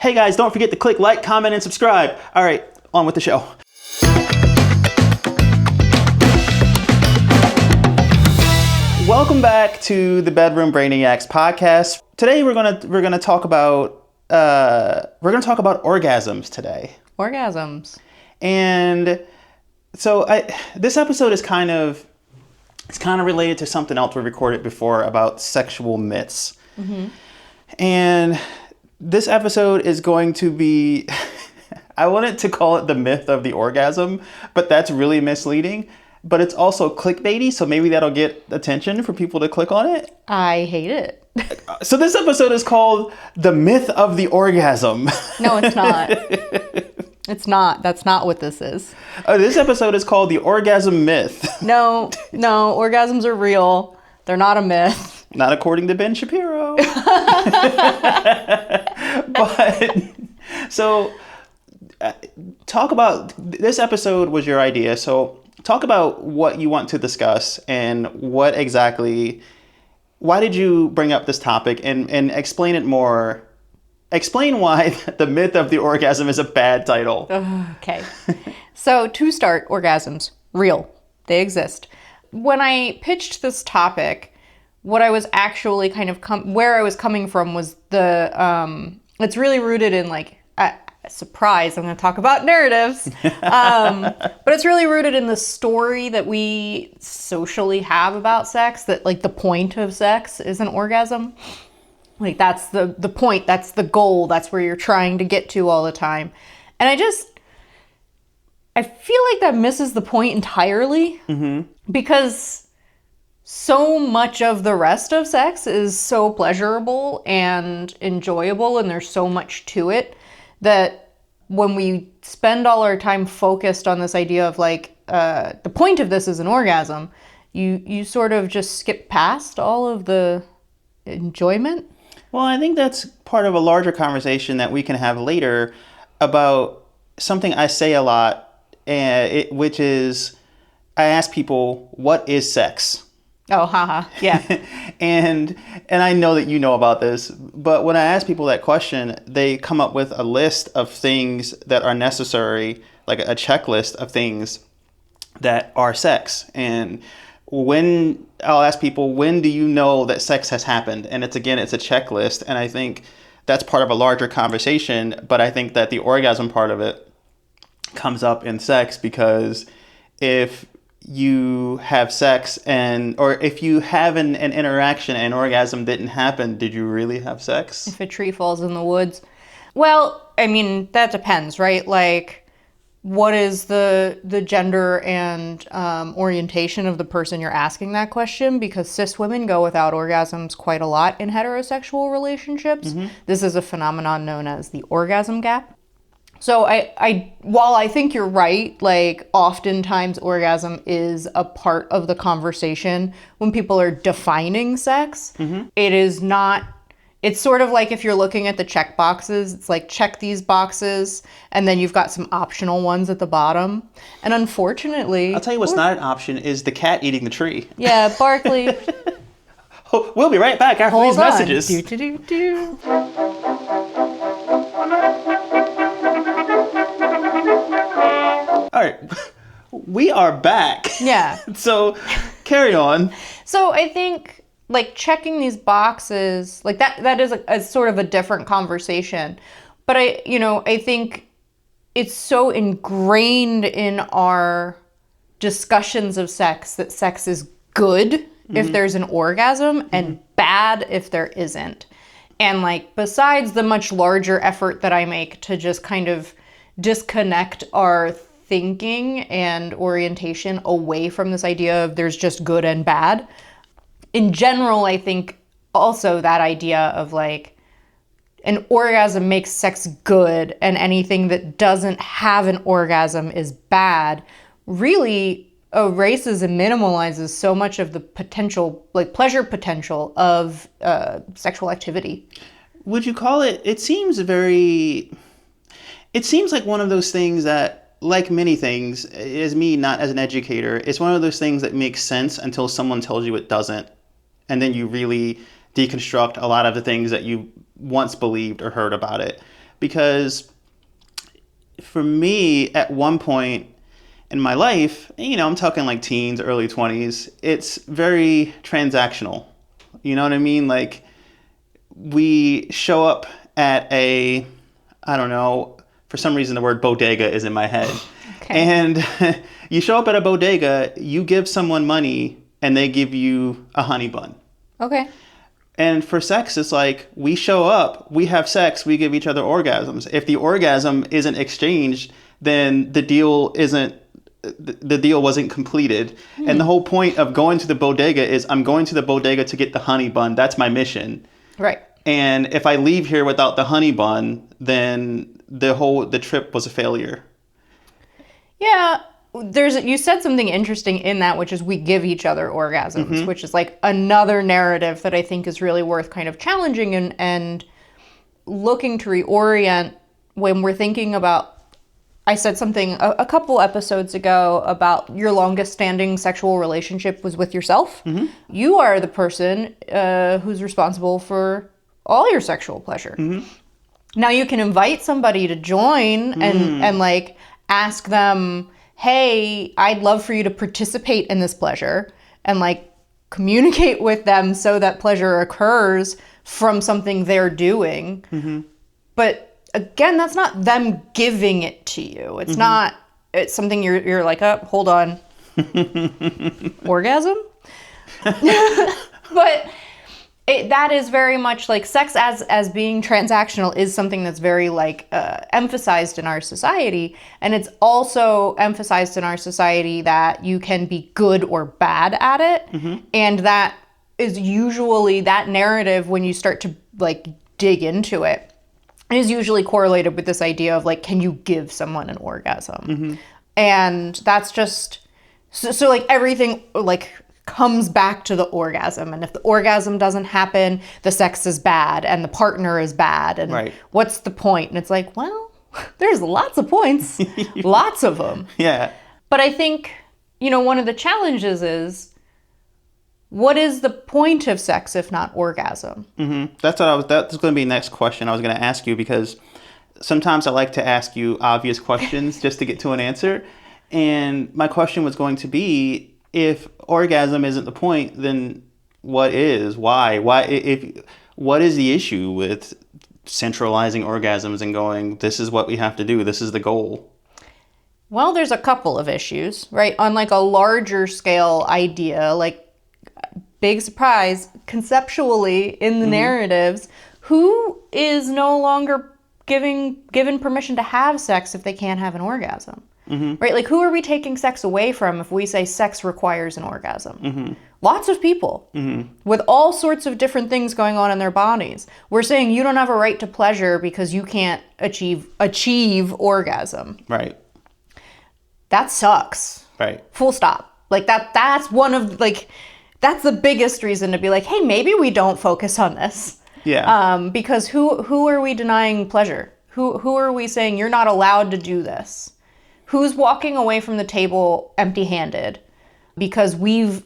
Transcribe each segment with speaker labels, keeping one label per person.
Speaker 1: Hey guys, don't forget to click like, comment, and subscribe. All right, on with the show. Welcome back to the Bedroom Brainiacs podcast. Today we're gonna talk about orgasms today.
Speaker 2: Orgasms.
Speaker 1: And so this episode is kind of related to something else we recorded before about sexual myths. Mm-hmm. And this episode is going to be, I wanted to call it the myth of the orgasm, but that's really misleading. But it's also clickbaity, so maybe that'll get attention for people to click on it.
Speaker 2: I hate it.
Speaker 1: So this episode is called The Myth of the Orgasm.
Speaker 2: No, it's not. It's not. That's not what this is.
Speaker 1: This episode is called The Orgasm Myth.
Speaker 2: No, orgasms are real. They're not a myth.
Speaker 1: Not according to Ben Shapiro. But, so, talk about, this episode was your idea, so talk about what you want to discuss and why did you bring up this topic and explain it more. Explain why the myth of the orgasm is a bad title.
Speaker 2: Okay. So to start, orgasms, real. They exist. When I pitched this topic, what I was actually kind of where I was coming from was it's really rooted in surprise, I'm going to talk about narratives. But it's really rooted in the story that we socially have about sex, that the point of sex is an orgasm. That's the point, that's the goal, that's where you're trying to get to all the time. And I feel like that misses the point entirely. Mm-hmm. Because so much of the rest of sex is so pleasurable and enjoyable, and there's so much to it that when we spend all our time focused on this idea of the point of this is an orgasm, you sort of just skip past all of the enjoyment.
Speaker 1: Well, I think that's part of a larger conversation that we can have later about something I say a lot, which is I ask people, what is sex?
Speaker 2: Oh, haha, yeah.
Speaker 1: and I know that you know about this, but when I ask people that question, they come up with a list of things that are necessary, like a checklist of things that are sex. And when I'll ask people, when do you know that sex has happened? And it's a checklist. And I think that's part of a larger conversation. But I think that the orgasm part of it comes up in sex, because if you have sex or if you have an interaction and orgasm didn't happen, did you really have sex?
Speaker 2: If a tree falls in the woods. Well, I mean, that depends, right? What is the gender and orientation of the person you're asking that question? Because cis women go without orgasms quite a lot in heterosexual relationships. Mm-hmm. This is a phenomenon known as the orgasm gap. So while I think you're right, oftentimes orgasm is a part of the conversation when people are defining sex. Mm-hmm. It is not. It's sort of like if you're looking at the check boxes, it's check these boxes, and then you've got some optional ones at the bottom. And unfortunately,
Speaker 1: I'll tell you what's not an option is the cat eating the tree.
Speaker 2: Yeah, Barkley.
Speaker 1: We'll be right back after these messages.
Speaker 2: Do.
Speaker 1: All right, we are back.
Speaker 2: Yeah.
Speaker 1: So carry on.
Speaker 2: So I think checking these boxes, that is a sort of a different conversation. But I think it's so ingrained in our discussions of sex that sex is good if there's an orgasm and bad if there isn't. And besides the much larger effort that I make to just kind of disconnect our thinking and orientation away from this idea of there's just good and bad, in general, I think also that idea of an orgasm makes sex good and anything that doesn't have an orgasm is bad really erases and minimalizes so much of the potential, pleasure potential of sexual activity.
Speaker 1: Would you call it seems like one of those things that, like many things, as me, not as an educator, it's one of those things that makes sense until someone tells you it doesn't. And then you really deconstruct a lot of the things that you once believed or heard about it. because for me, at one point in my life, I'm talking like teens, early 20s, it's very transactional. You know what I mean? Like, we show up at I don't know, for some reason the word bodega is in my head.
Speaker 2: Okay.
Speaker 1: And you show up at a bodega, you give someone money, and they give you a honey bun.
Speaker 2: Okay.
Speaker 1: And for sex, it's like, we show up, we have sex, we give each other orgasms. If the orgasm isn't exchanged, then the deal wasn't completed. And the whole point of going to the bodega is, I'm going to the bodega to get the honey bun. That's my mission.
Speaker 2: Right.
Speaker 1: And if I leave here without the honey bun, then the trip was a failure.
Speaker 2: Yeah. You said something interesting in that, which is we give each other orgasms, which is like another narrative that I think is really worth kind of challenging and looking to reorient when we're thinking about. I said something a couple episodes ago about your longest standing sexual relationship was with yourself. Mm-hmm. You are the person who's responsible for all your sexual pleasure. Mm-hmm. Now you can invite somebody to join and like ask them, hey, I'd love for you to participate in this pleasure, and like communicate with them so that pleasure occurs from something they're doing. Mm-hmm. But again, that's not them giving it to you. It's not, it's something you're like, oh, hold on. Orgasm? But that is very much like sex as being transactional is something that's very like emphasized in our society. And it's also emphasized in our society that you can be good or bad at it. Mm-hmm. And that is usually that narrative, when you start to like dig into it, is usually correlated with this idea of like, can you give someone an orgasm? Mm-hmm. And that's just, so like everything like comes back to the orgasm. And if the orgasm doesn't happen, the sex is bad and the partner is bad. And
Speaker 1: right.
Speaker 2: What's the point? And it's like, well, there's lots of points, lots of them.
Speaker 1: Yeah.
Speaker 2: But I think, one of the challenges is, what is the point of sex if not orgasm?
Speaker 1: Mm-hmm. That's going to be the next question I was going to ask you, because sometimes I like to ask you obvious questions just to get to an answer. And my question was going to be, if orgasm isn't the point, then what is? Why? What is the issue with centralizing orgasms and going, this is what we have to do, this is the goal?
Speaker 2: Well, there's a couple of issues, right? On like a larger scale idea, like, big surprise, conceptually in the narratives, who is no longer given permission to have sex if they can't have an orgasm? Mm-hmm. Right? Like, who are we taking sex away from if we say sex requires an orgasm? Mm-hmm. Lots of people with all sorts of different things going on in their bodies. We're saying you don't have a right to pleasure because you can't achieve orgasm.
Speaker 1: Right.
Speaker 2: That sucks.
Speaker 1: Right.
Speaker 2: Full stop. Like that's one of like, that's the biggest reason to be like, hey, maybe we don't focus on this.
Speaker 1: Yeah.
Speaker 2: Because who are we denying pleasure? Who are we saying you're not allowed to do this? Who's walking away from the table empty-handed? Because we've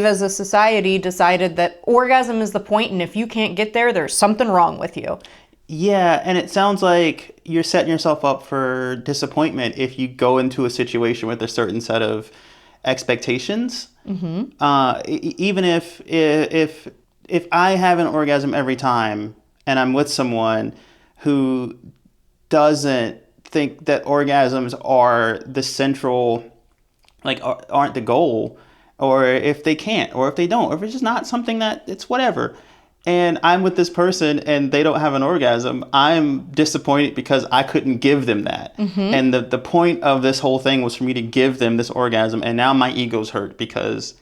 Speaker 2: as a society decided that orgasm is the point, and if you can't get there, there's something wrong with you.
Speaker 1: Yeah, and it sounds like you're setting yourself up for disappointment if you go into a situation with a certain set of expectations. Mm-hmm. Even if I have an orgasm every time and I'm with someone who doesn't think that orgasms are the central, like aren't the goal, or if they can't, or if they don't, or if it's just not something that it's whatever, and I'm with this person and they don't have an orgasm, I'm disappointed because I couldn't give them that. Mm-hmm. And the point of this whole thing was for me to give them this orgasm, and now my ego's hurt because,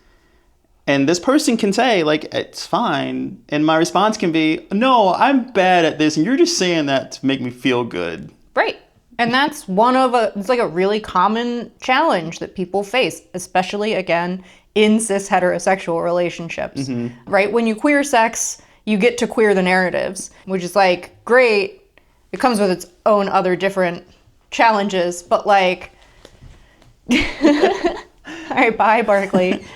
Speaker 1: and this person can say like, it's fine, and my response can be, no, I'm bad at this and you're just saying that to make me feel good.
Speaker 2: Right. And that's it's like a really common challenge that people face, especially, again, in cis heterosexual relationships, right? When you queer sex, you get to queer the narratives, which is like, great. It comes with its own other different challenges, but like, all right, bye, Barkley.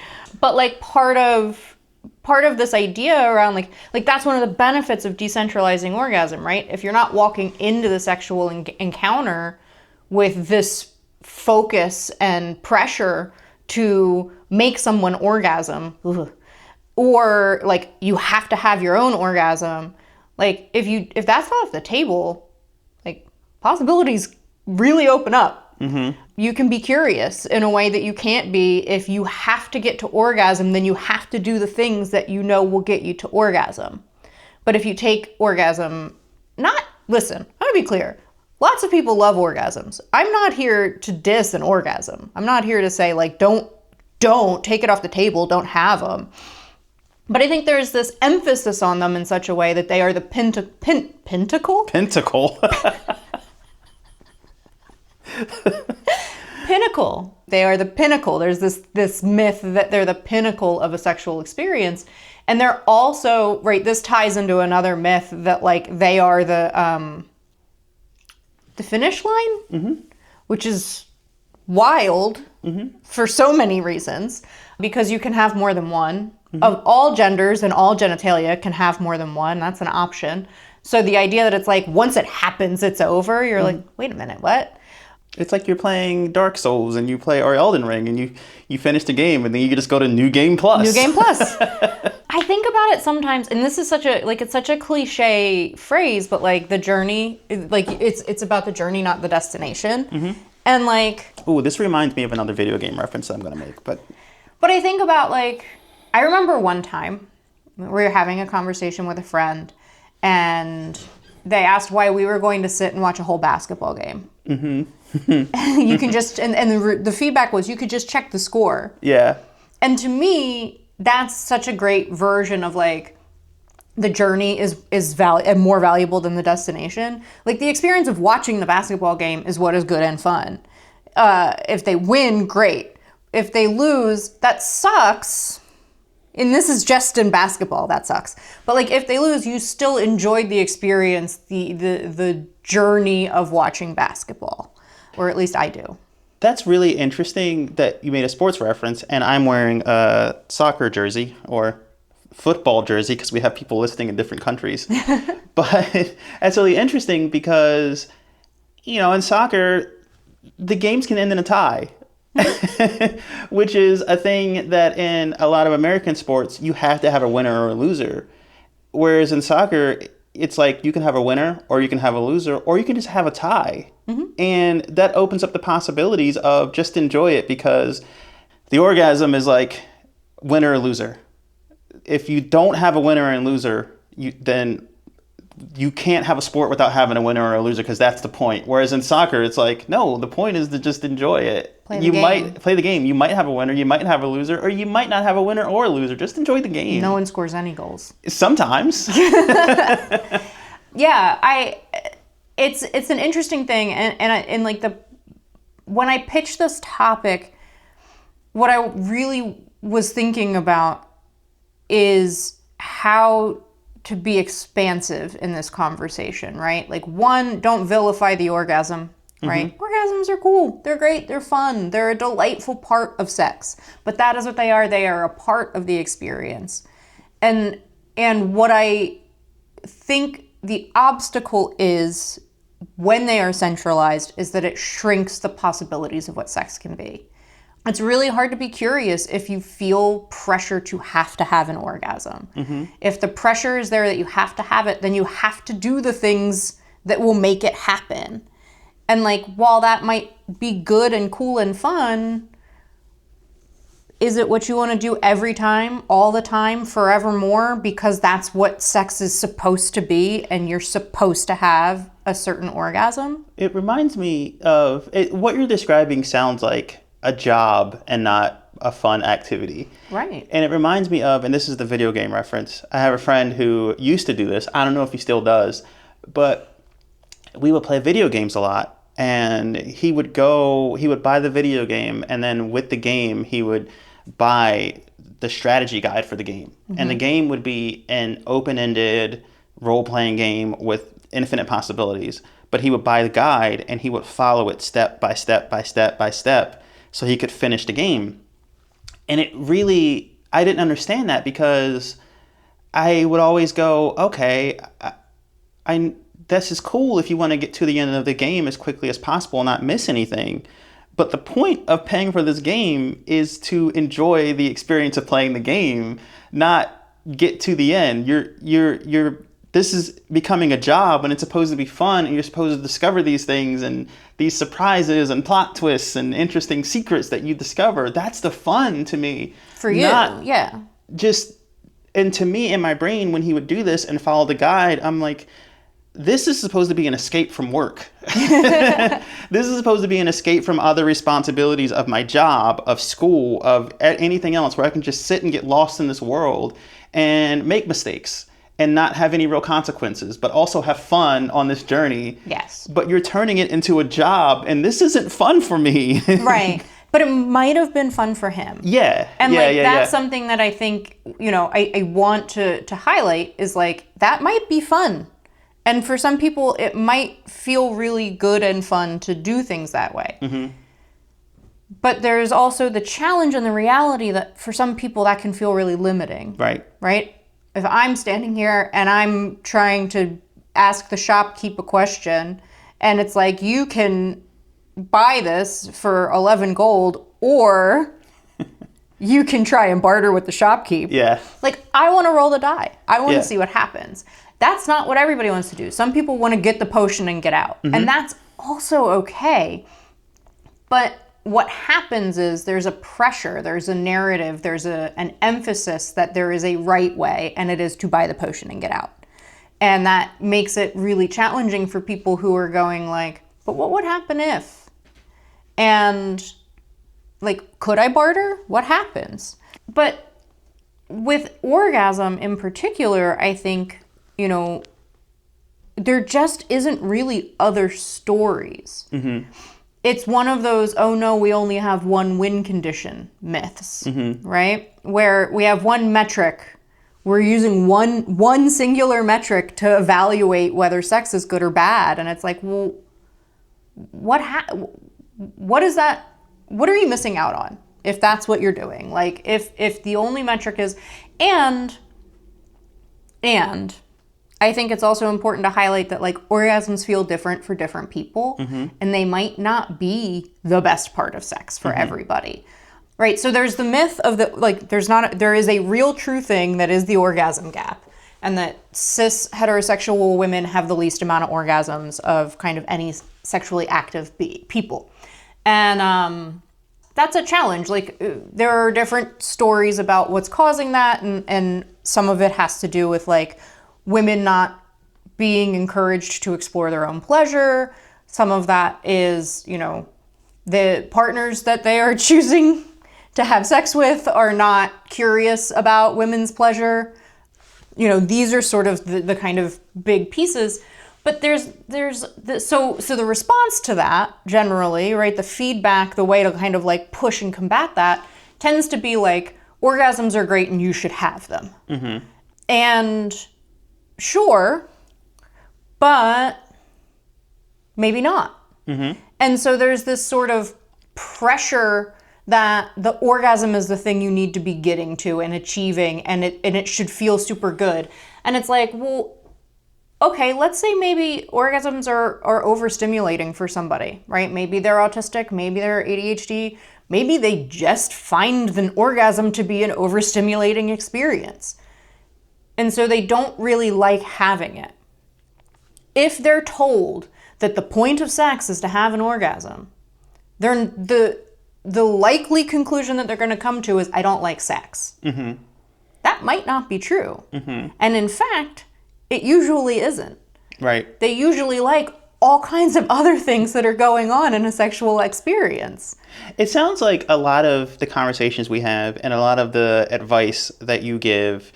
Speaker 2: But like part of part of this idea around like that's one of the benefits of decentralizing orgasm, right? If you're not walking into the sexual encounter with this focus and pressure to make someone orgasm, or like you have to have your own orgasm, like if that's not off the table, like possibilities really open up. You can be curious in a way that you can't be if you have to get to orgasm, then you have to do the things that you know will get you to orgasm. But if you take orgasm, listen, I'm gonna be clear. Lots of people love orgasms. I'm not here to diss an orgasm. I'm not here to say like, don't take it off the table, don't have them. But I think there's this emphasis on them in such a way that they are the pinnacle?
Speaker 1: Pentacle.
Speaker 2: Pinnacle. They are the pinnacle. There's this myth that they're the pinnacle of a sexual experience. And they're also, right, this ties into another myth that like they are the finish line, which is wild for so many reasons, because you can have more than one. Of all genders and all genitalia can have more than one. That's an option. So the idea that it's like once it happens, it's over, you're like, wait a minute, what?
Speaker 1: It's like you're playing Dark Souls and you play or Elden Ring and you finish the game and then you can just go to New Game Plus.
Speaker 2: New Game Plus. I think about it sometimes, and this is it's such a cliche phrase, but like the journey, like it's about the journey, not the destination. And like,
Speaker 1: ooh, this reminds me of another video game reference that I'm gonna make, but
Speaker 2: I think about like, I remember one time we were having a conversation with a friend, and they asked why we were going to sit and watch a whole basketball game. You can just, and the feedback was you could just check the score.
Speaker 1: Yeah.
Speaker 2: And to me, that's such a great version of like, the journey is more valuable than the destination. Like the experience of watching the basketball game is what is good and fun. If they win, great. If they lose, that sucks. And this is just in basketball, that sucks. But like if they lose, you still enjoyed the experience, the journey of watching basketball. Or at least I do.
Speaker 1: That's really interesting that you made a sports reference, and I'm wearing a soccer jersey or football jersey because we have people listening in different countries. But it's really interesting because, you know, in soccer, the games can end in a tie. Which is a thing that in a lot of American sports, you have to have a winner or a loser. Whereas in soccer, it's like you can have a winner or you can have a loser or you can just have a tie. And that opens up the possibilities of just enjoy it, because the orgasm is like winner or loser. If you don't have a winner and loser, then you can't have a sport without having a winner or a loser, because that's the point. Whereas in soccer, it's like, no, the point is to just enjoy it. You might play the game. You might have a winner, you might have a loser, or you might not have a winner or a loser. Just enjoy the game.
Speaker 2: No one scores any goals.
Speaker 1: Sometimes.
Speaker 2: Yeah, it's an interesting thing, and like when I pitched this topic, what I really was thinking about is how to be expansive in this conversation, right? Like, one, don't vilify the orgasm, right? Orgasms are cool. They're great. They're fun. They're a delightful part of sex. But that is what they are. They are a part of the experience. And what I think the obstacle is when they are centralized is that it shrinks the possibilities of what sex can be. It's really hard to be curious if you feel pressure to have an orgasm. If the pressure is there that you have to have it, then you have to do the things that will make it happen. And like, while that might be good and cool and fun, is it what you want to do every time, all the time, forevermore? Because that's what sex is supposed to be, and you're supposed to have a certain orgasm?
Speaker 1: It reminds me of what you're describing sounds like a job and not a fun activity.
Speaker 2: Right.
Speaker 1: And it reminds me of, and this is the video game reference, I have a friend who used to do this. I don't know if he still does, but we would play video games a lot. And he would buy the video game, and then with the game, he would buy the strategy guide for the game. And the game would be an open-ended role-playing game with infinite possibilities. But he would buy the guide, and he would follow it step by step by step by step, so he could finish the game. And it really, I didn't understand that because I would always go, okay, I this is cool if you want to get to the end of the game as quickly as possible and not miss anything. But the point of paying for this game is to enjoy the experience of playing the game, not get to the end. This is becoming a job and it's supposed to be fun and you're supposed to discover these things and these surprises and plot twists and interesting secrets that you discover. That's the fun to me.
Speaker 2: For you,
Speaker 1: Not
Speaker 2: yeah.
Speaker 1: just, and to me in my brain, when he would do this and follow the guide, I'm like, this is supposed to be an escape from work. This is supposed to be an escape from other responsibilities of my job, of school, of anything else, where I can just sit and get lost in this world and make mistakes and not have any real consequences, but also have fun on this journey.
Speaker 2: Yes.
Speaker 1: But you're turning it into a job, and this isn't fun for me.
Speaker 2: Right. But it might have been fun for him.
Speaker 1: Yeah.
Speaker 2: And
Speaker 1: yeah,
Speaker 2: like
Speaker 1: yeah,
Speaker 2: that's
Speaker 1: yeah.
Speaker 2: something that I think, I want to highlight is like that might be fun. And for some people it might feel really good and fun to do things that way.
Speaker 1: Mm-hmm.
Speaker 2: But there's also the challenge and the reality that for some people that can feel really limiting.
Speaker 1: Right.
Speaker 2: Right? If I'm standing here and I'm trying to ask the shopkeep a question and it's like, you can buy this for 11 gold or you can try and barter with the shopkeep.
Speaker 1: Yeah.
Speaker 2: Like, I want to roll the die. I want
Speaker 1: Yeah.
Speaker 2: to see what happens. That's not what everybody wants to do. Some people want to get the potion and get out. And that's also okay. But what happens is there's a pressure, there's a narrative, there's an emphasis that there is a right way, and it is to buy the potion and get out. And that makes it really challenging for people who are going like, but what would happen if? And like, could I barter? What happens? But with Orgasm in particular, I think, there just isn't really other stories. Mm-hmm. It's one of those, oh no, we only have one win condition myths, right? Where we have one metric. We're using one singular metric to evaluate whether sex is good or bad. And it's like, well, what is that? What are you missing out on if that's what you're doing? Like if the only metric is, and I think it's also important to highlight that like orgasms feel different for different people, and they might not be the best part of sex for everybody. Right? So there's the myth of there is a real true thing that is the orgasm gap, and that cis heterosexual women have the least amount of orgasms of kind of any sexually active people. And that's a challenge. Like, there are different stories about what's causing that, and some of it has to do with like women not being encouraged to explore their own pleasure. Some of that is, the partners that they are choosing to have sex with are not curious about women's pleasure. These are sort of the kind of big pieces. But so the response to that generally, right, the feedback, the way to kind of like push and combat that tends to be like, orgasms are great and you should have them. Mm-hmm. And sure, but maybe not. Mm-hmm. And so there's this sort of pressure that the orgasm is the thing you need to be getting to and achieving, and it should feel super good. And it's like, well, okay, let's say maybe orgasms are overstimulating for somebody, right? Maybe they're autistic, maybe they're ADHD, maybe they just find an orgasm to be an overstimulating experience. And so they don't really like having it. If they're told that the point of sex is to have an orgasm, the likely conclusion that they're going to come to is, I don't like sex. Mm-hmm. That might not be true. Mm-hmm. And in fact, it usually isn't.
Speaker 1: Right.
Speaker 2: They usually like all kinds of other things that are going on in a sexual experience.
Speaker 1: It sounds like a lot of the conversations we have and a lot of the advice that you give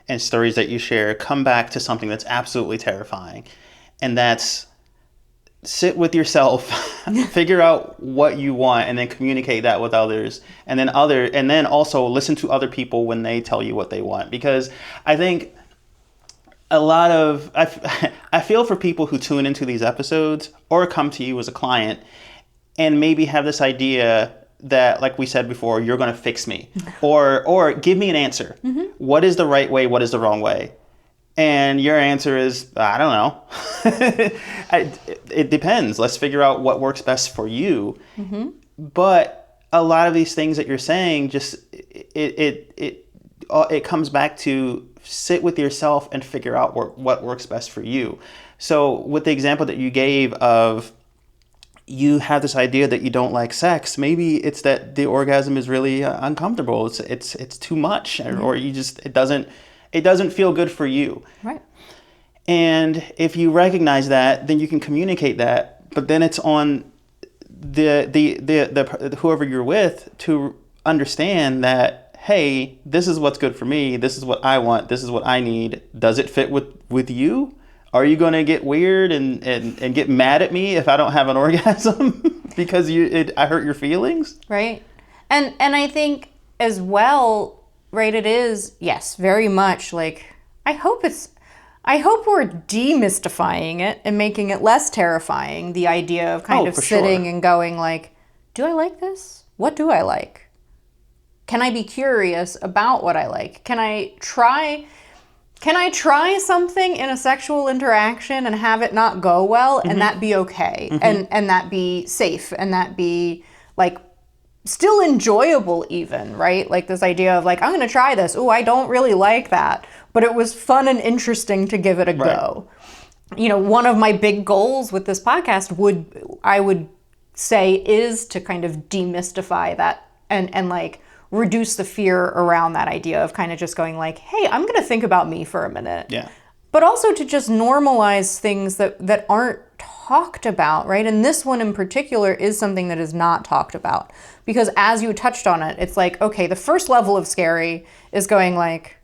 Speaker 1: and stories that you share come back to something that's absolutely terrifying. And that's sit with yourself, figure out what you want, and then communicate that with others. And then also listen to other people when they tell you what they want. Because I think I feel for people who tune into these episodes or come to you as a client and maybe have this idea that, like we said before, you're going to fix me, or give me an answer. What is the right way? What is the wrong way? And your answer is, I don't know. It depends. Let's figure out what works best for you. But a lot of these things that you're saying, just it comes back to sit with yourself and figure out what works best for you. So with the example that you gave of, you have this idea that you don't like sex, maybe it's that the orgasm is really uncomfortable. It's too much, or you just it doesn't feel good for you.
Speaker 2: Right.
Speaker 1: And if you recognize that, then you can communicate that. But then it's on the whoever you're with to understand that, hey, this is what's good for me. This is what I want. This is what I need. Does it fit with you? Are you going to get weird and get mad at me if I don't have an orgasm because I hurt your feelings?
Speaker 2: Right. And I think as well, right, it is, yes, very much like, I hope we're demystifying it and making it less terrifying, the idea of kind of sitting and going like, do I like this? What do I like? Can I be curious about what I like? Can I try something in a sexual interaction and have it not go well and that be okay? And that be safe and that be like still enjoyable even, right? Like this idea of like, I'm going to try this. Oh, I don't really like that, but it was fun and interesting to give it a go. You know, one of my big goals with this podcast I would say is to kind of demystify that and like reduce the fear around that idea of kind of just going like, hey, I'm going to think about me for a minute.
Speaker 1: Yeah.
Speaker 2: But also to just normalize things that aren't talked about, right? And this one in particular is something that is not talked about. Because as you touched on it, it's like, okay, the first level of scary is going like,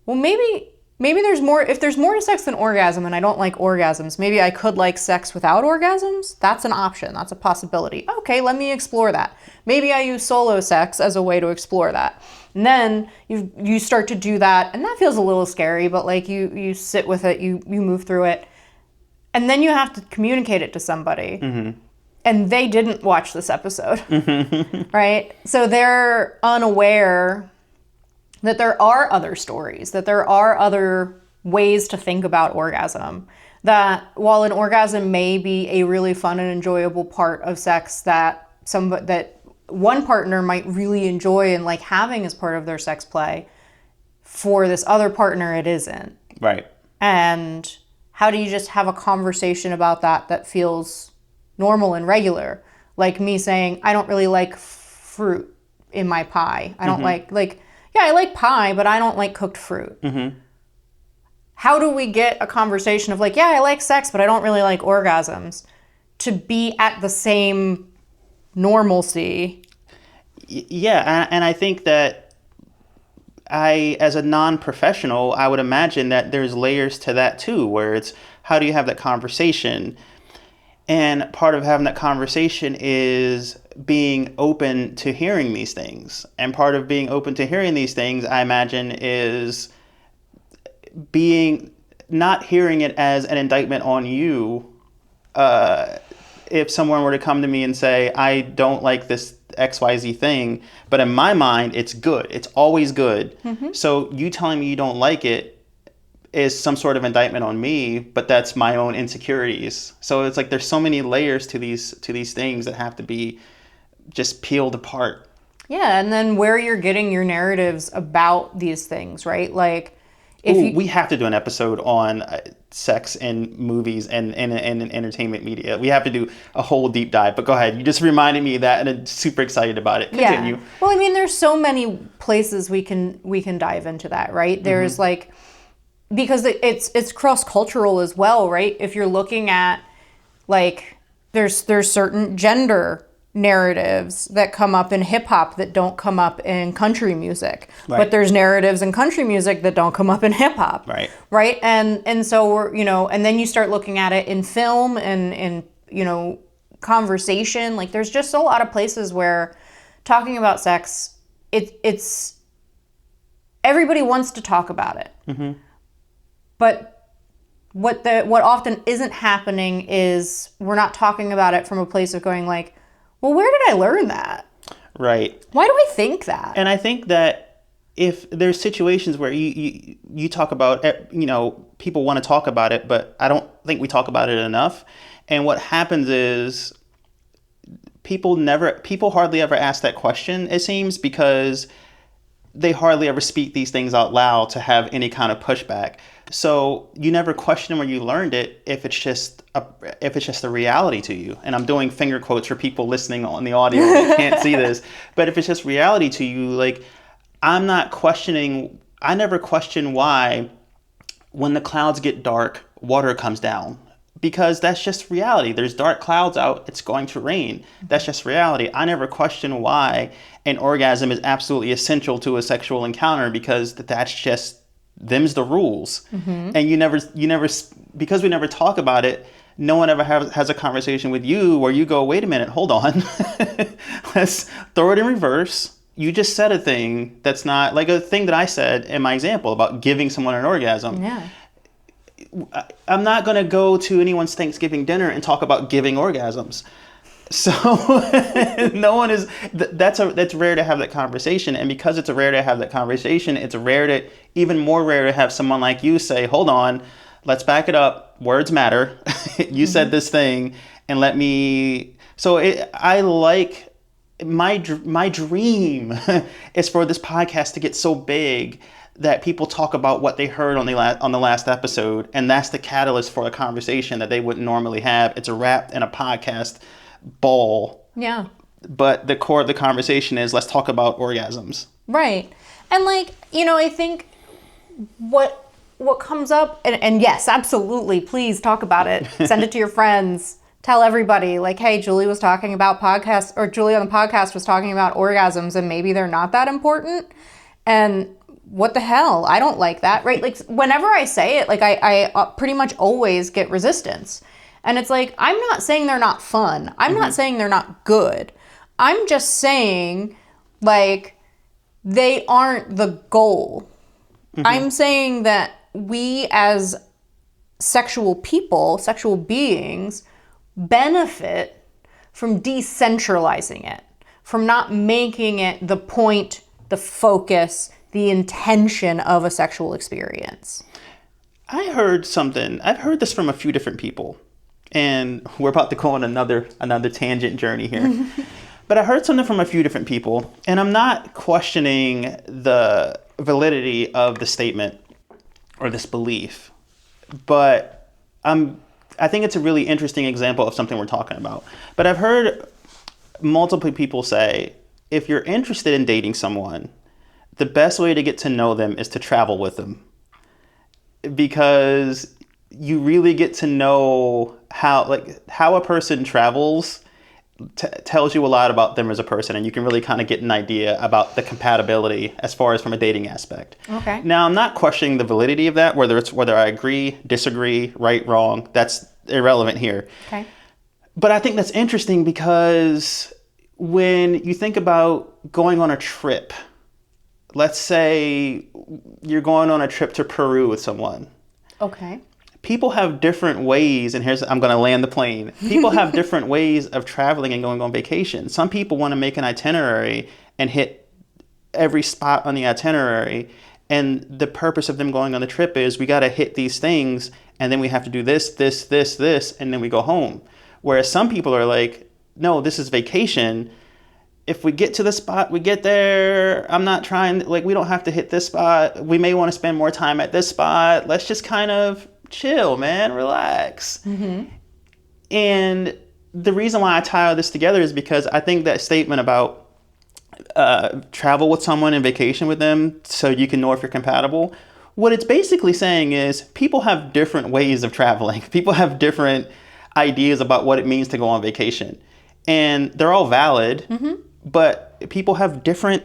Speaker 2: well, maybe there's more, if there's more to sex than orgasm and I don't like orgasms, maybe I could like sex without orgasms. That's an option. That's a possibility. Okay, let me explore that. Maybe I use solo sex as a way to explore that. And then you start to do that, and that feels a little scary, but like you sit with it, you move through it. And then you have to communicate it to somebody. And they didn't watch this episode, right? So they're unaware that there are other stories, that there are other ways to think about orgasm. That while an orgasm may be a really fun and enjoyable part of sex that one partner might really enjoy and like having as part of their sex play, for this other partner it isn't.
Speaker 1: Right.
Speaker 2: And how do you just have a conversation about that feels normal and regular? Like me saying, I don't really like fruit in my pie. I don't like, yeah, I like pie, but I don't like cooked fruit. How do we get a conversation of like, yeah, I like sex, but I don't really like orgasms, to be at the same normalcy?
Speaker 1: Yeah, and I think that as a non-professional, I would imagine that there's layers to that too, where it's, how do you have that conversation? And part of having that conversation is being open to hearing these things. And part of being open to hearing these things, I imagine, is not hearing it as an indictment on you. If someone were to come to me and say, I don't like this XYZ thing, but in my mind, it's good. It's always good. So you telling me you don't like it is some sort of indictment on me, but that's my own insecurities. So it's like there's so many layers to these things that have to be just peeled apart.
Speaker 2: Yeah, and then where you're getting your narratives about these things, right? Like,
Speaker 1: we have to do an episode on sex in movies and entertainment media. We have to do a whole deep dive. But go ahead. You just reminded me of that, and I'm super excited about it. Continue.
Speaker 2: Yeah. Well, I mean, there's so many places we can dive into that, right? There's like, because it's cross-cultural as well, right? If you're looking at like, there's certain gender narratives that come up in hip hop that don't come up in country music. Right. But there's narratives in country music that don't come up in hip hop.
Speaker 1: Right.
Speaker 2: Right. And so we're, and then you start looking at it in film and in, conversation. Like there's just a lot of places where talking about sex, it's everybody wants to talk about it. But what often isn't happening is we're not talking about it from a place of going like, well, where did I learn that?
Speaker 1: Right.
Speaker 2: Why do I think that?
Speaker 1: And I think that if there's situations where you talk about, people want to talk about it, but I don't think we talk about it enough. And what happens is people hardly ever ask that question, it seems, because they hardly ever speak these things out loud to have any kind of pushback. So you never question where you learned it if it's just a reality to you. And I'm doing finger quotes for people listening on the audio that can't see this. But if it's just reality to you, like I never question why when the clouds get dark, water comes down. Because that's just reality. There's dark clouds out, it's going to rain. That's just reality. I never question why an orgasm is absolutely essential to a sexual encounter, because that's just, them's the rules. And you never, because we never talk about it, no one ever has a conversation with you where you go, wait a minute, hold on. Let's throw it in reverse. You just said a thing that's not, like a thing that I said in my example about giving someone an orgasm.
Speaker 2: Yeah.
Speaker 1: I'm not going to go to anyone's Thanksgiving dinner and talk about giving orgasms. So no one is, that's rare to have that conversation. And because it's rare to have that conversation, it's even more rare to have someone like you say, hold on, let's back it up. Words matter. You said this thing and I like, my dream is for this podcast to get so big that people talk about what they heard on the last episode, and that's the catalyst for a conversation that they wouldn't normally have. It's wrapped in a podcast ball.
Speaker 2: Yeah.
Speaker 1: But the core of the conversation is, let's talk about orgasms.
Speaker 2: Right. And I think what comes up, and yes, absolutely, please talk about it. Send it to your friends. Tell everybody, like, hey, Julie was talking about podcasts, or Julie on the podcast was talking about orgasms, and maybe they're not that important. And what the hell? I don't like that, right? Like, whenever I say it, like, I pretty much always get resistance. And it's like, I'm not saying they're not fun. I'm not saying they're not good. I'm just saying, like, they aren't the goal. I'm saying that we as sexual people, sexual beings, benefit from decentralizing it, from not making it the point, the focus, the intention of a sexual experience.
Speaker 1: I've heard this from a few different people, and we're about to go on another tangent journey here. But I heard something from a few different people, and I'm not questioning the validity of the statement or this belief, but I think it's a really interesting example of something we're talking about. But I've heard multiple people say, if you're interested in dating someone, the best way to get to know them is to travel with them, because you really get to know how a person travels tells you a lot about them as a person, and you can really kind of get an idea about the compatibility as far as from a dating aspect.
Speaker 2: Okay.
Speaker 1: Now, I'm not questioning the validity of that, whether I agree, disagree, right, wrong. That's irrelevant here.
Speaker 2: Okay.
Speaker 1: But I think that's interesting because when you think about going on a trip, let's say you're going on a trip to Peru with someone.
Speaker 2: Okay.
Speaker 1: People have different ways, and I'm going to land the plane. People have different ways of traveling and going on vacation. Some people want to make an itinerary and hit every spot on the itinerary. And the purpose of them going on the trip is we got to hit these things, and then we have to do this, and then we go home. Whereas some people are like, no, this is vacation. If we get to the spot, we get there. I'm not trying, we don't have to hit this spot. We may want to spend more time at this spot. Let's just kind of chill, man, relax. Mm-hmm. And the reason why I tie all this together is because I think that statement about travel with someone and vacation with them so you can know if you're compatible, what it's basically saying is people have different ways of traveling. People have different ideas about what it means to go on vacation. And they're all valid, mm-hmm. but people have different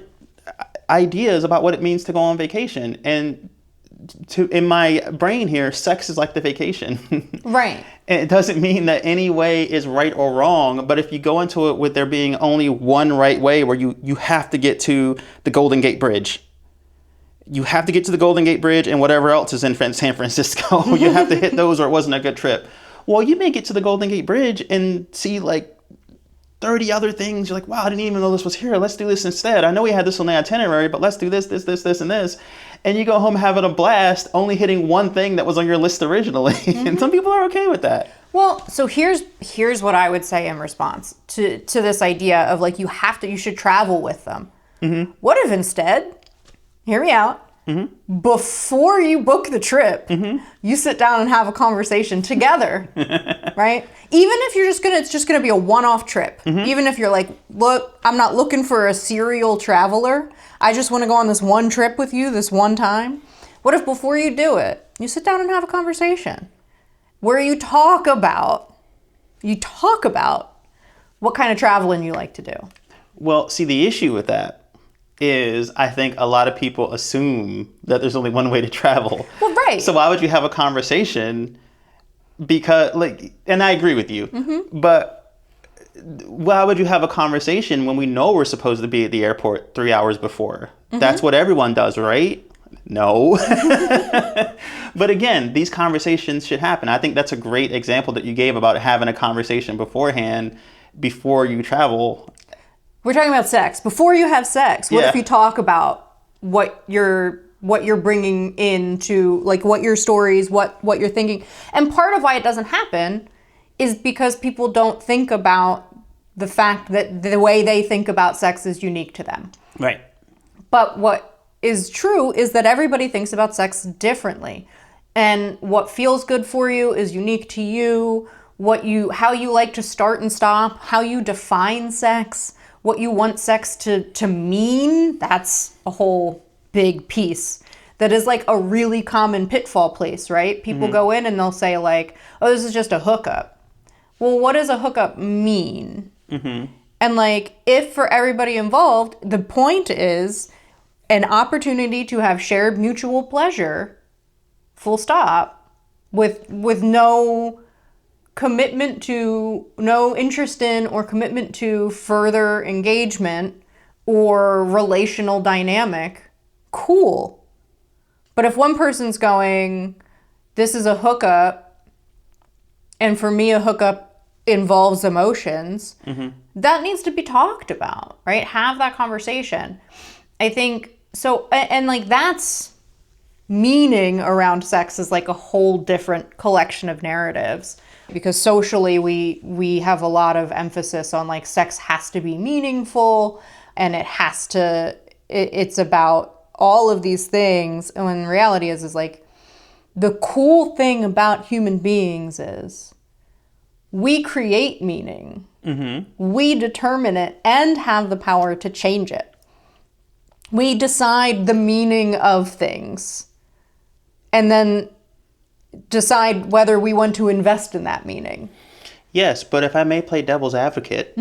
Speaker 1: ideas about what it means to go on vacation. And in my brain here, sex is like the vacation. Right. And it doesn't mean that any way is right or wrong, but if you go into it with there being only one right way where you have to get to the Golden Gate Bridge. You have to get to the Golden Gate Bridge and whatever else is in San Francisco. You have to hit those or it wasn't a good trip. Well, you may get to the Golden Gate Bridge and see 30 other things. You're like, wow, I didn't even know this was here. Let's do this instead. I know we had this on the itinerary, but let's do this, and this. And you go home having a blast, only hitting one thing that was on your list originally. And some people are okay with that.
Speaker 2: Well, so here's what I would say in response to this idea of like you should travel with them. What if instead, hear me out, before you book the trip, you sit down and have a conversation together, right? Even if it's just gonna be a one-off trip. Even if you're like, look, I'm not looking for a serial traveler. I just want to go on this one trip with you this one time. What if before you do it, you sit down and have a conversation where you talk about what kind of traveling you like to do?
Speaker 1: Well, see, the issue with that is I think a lot of people assume that there's only one way to travel.
Speaker 2: Well, right.
Speaker 1: So why would you have a conversation? Because, like, and I agree with you, but why would you have a conversation when we know we're supposed to be at the airport 3 hours before? That's what everyone does, right? No. But again, these conversations should happen. I think that's a great example that you gave about having a conversation beforehand before you travel.
Speaker 2: We're talking about sex. Before you have sex, what if you talk about what you're bringing into, like, what your stories, what you're thinking? And part of why it doesn't happen is because people don't think about the fact that the way they think about sex is unique to them.
Speaker 1: Right.
Speaker 2: But what is true is that everybody thinks about sex differently. And what feels good for you is unique to you. How you like to start and stop, how you define sex, what you want sex to mean, that's a whole big piece. That is like a really common pitfall place, right? People go in and they'll say like, oh, this is just a hookup. Well, what does a hookup mean? And like, if for everybody involved, the point is an opportunity to have shared mutual pleasure, full stop, with no commitment to, no interest in or commitment to further engagement or relational dynamic, cool. But if one person's going, this is a hookup, and for me a hookup involves emotions, that needs to be talked about, right? Have that conversation. I think so, and like that's meaning around sex is like a whole different collection of narratives. Because socially, we have a lot of emphasis on like sex has to be meaningful and it's about all of these things. And when the reality is like the cool thing about human beings is we create meaning. We determine it and have the power to change it. We decide the meaning of things and then decide whether we want to invest in that meaning.
Speaker 1: Yes, but if I may play devil's advocate,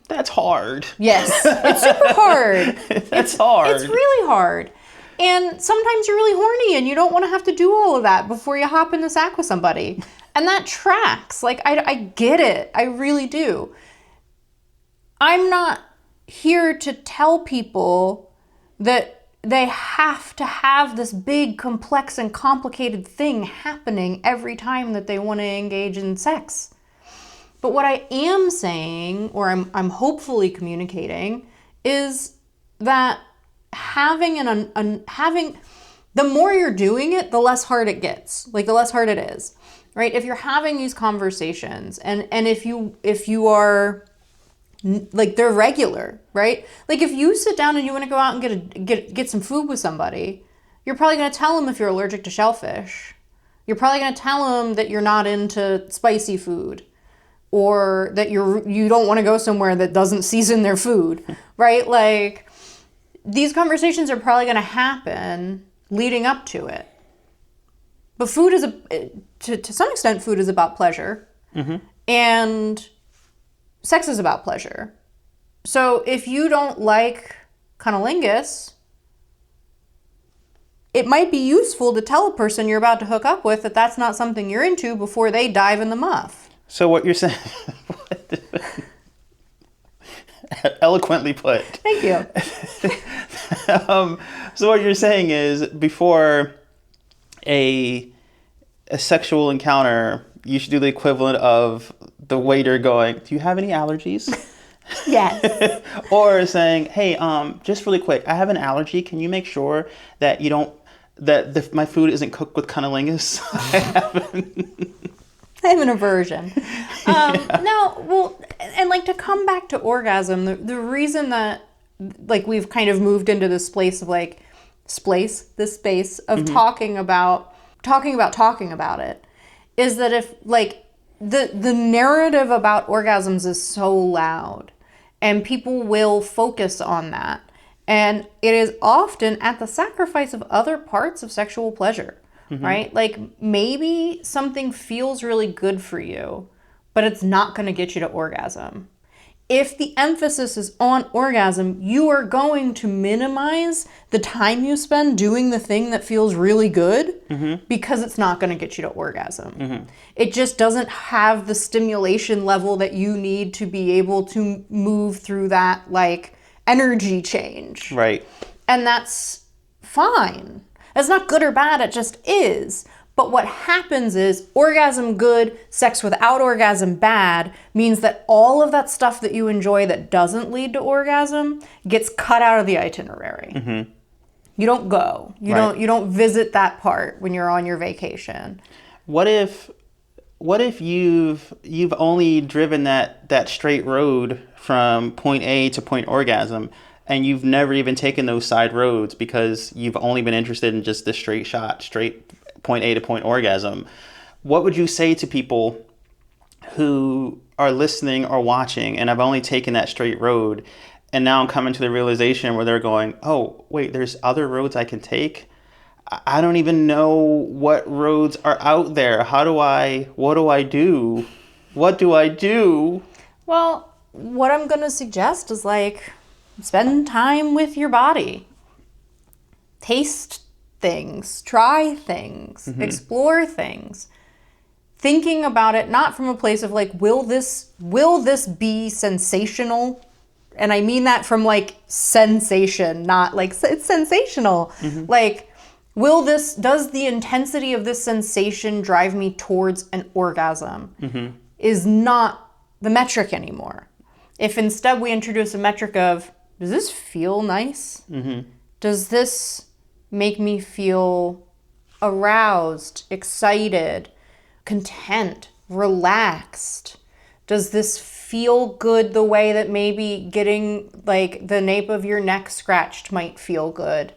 Speaker 1: that's hard.
Speaker 2: Yes, it's super hard.
Speaker 1: That's hard.
Speaker 2: It's really hard. And sometimes you're really horny and you don't want to have to do all of that before you hop in the sack with somebody. And that tracks. Like, I get it. I really do. I'm not here to tell people that they have to have this big, complex, and complicated thing happening every time that they want to engage in sex. But what I am saying, or I'm hopefully communicating, is that having the more you're doing it, the less hard it gets. Like the less hard it is, right? If you're having these conversations, and if you are like they're regular, right? Like if you sit down and you want to go out and get some food with somebody, you're probably going to tell them if you're allergic to shellfish. You're probably going to tell them that you're not into spicy food, or that you don't want to go somewhere that doesn't season their food, right? Like these conversations are probably going to happen leading up to it. But food is to some extent, food is about pleasure, and sex is about pleasure. So if you don't like cunnilingus, it might be useful to tell a person you're about to hook up with that that's not something you're into before they dive in the muff.
Speaker 1: So what you're saying, eloquently put.
Speaker 2: Thank you.
Speaker 1: So what you're saying is before a sexual encounter, you should do the equivalent of the waiter going, do you have any allergies?
Speaker 2: Yes.
Speaker 1: Or saying, "Hey, just really quick, I have an allergy. Can you make sure that you don't my food isn't cooked with cunnilingus?"
Speaker 2: I have an aversion. No, well, and like to come back to orgasm, the reason that like we've kind of moved into this place of like this space of talking about it is that if like the narrative about orgasms is so loud and people will focus on that, and it is often at the sacrifice of other parts of sexual pleasure. Right? Like maybe something feels really good for you, but it's not going to get you to orgasm. If the emphasis is on orgasm, you are going to minimize the time you spend doing the thing that feels really good because it's not going to get you to orgasm. It just doesn't have the stimulation level that you need to be able to move through that like energy change.
Speaker 1: Right.
Speaker 2: And that's fine. It's not good or bad, it just is. But what happens is orgasm good, sex without orgasm bad means that all of that stuff that you enjoy that doesn't lead to orgasm gets cut out of the itinerary. You don't go. You don't visit that part when you're on your vacation.
Speaker 1: What if you've only driven that straight road from point A to point orgasm, and you've never even taken those side roads because you've only been interested in just the straight point A to point orgasm? What would you say to people who are listening or watching and have only taken that straight road, and now I'm coming to the realization where they're going, oh, wait, there's other roads I can take? I don't even know what roads are out there. What do I do? What do I do?
Speaker 2: Well, what I'm going to suggest is like, spend time with your body. Taste things, try things, explore things. Thinking about it not from a place of like, will this be sensational? And I mean that from like sensation, not like it's sensational. Like, does the intensity of this sensation drive me towards an orgasm? Is not the metric anymore. If instead we introduce a metric of, does this feel nice? Does this make me feel aroused, excited, content, relaxed? Does this feel good the way that maybe getting like the nape of your neck scratched might feel good,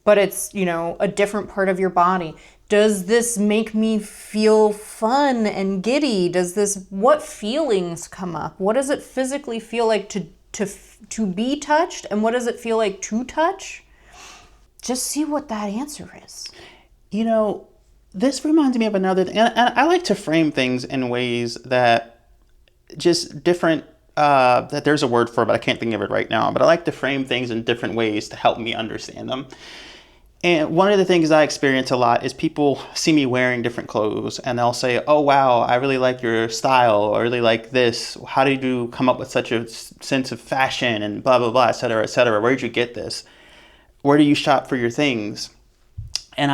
Speaker 2: but it's, a different part of your body? Does this make me feel fun and giddy? What feelings come up? What does it physically feel like to be touched, and what does it feel like to touch? Just see what that answer is.
Speaker 1: This reminds me of another thing, and I like to frame things in ways that just different, that there's a word for it, but I can't think of it right now, but I like to frame things in different ways to help me understand them. And one of the things I experience a lot is people see me wearing different clothes and they'll say, oh, wow, I really like your style, or I really like this. How did you come up with such a sense of fashion and blah, blah, blah, et cetera, et cetera. Where did you get this? Where do you shop for your things? And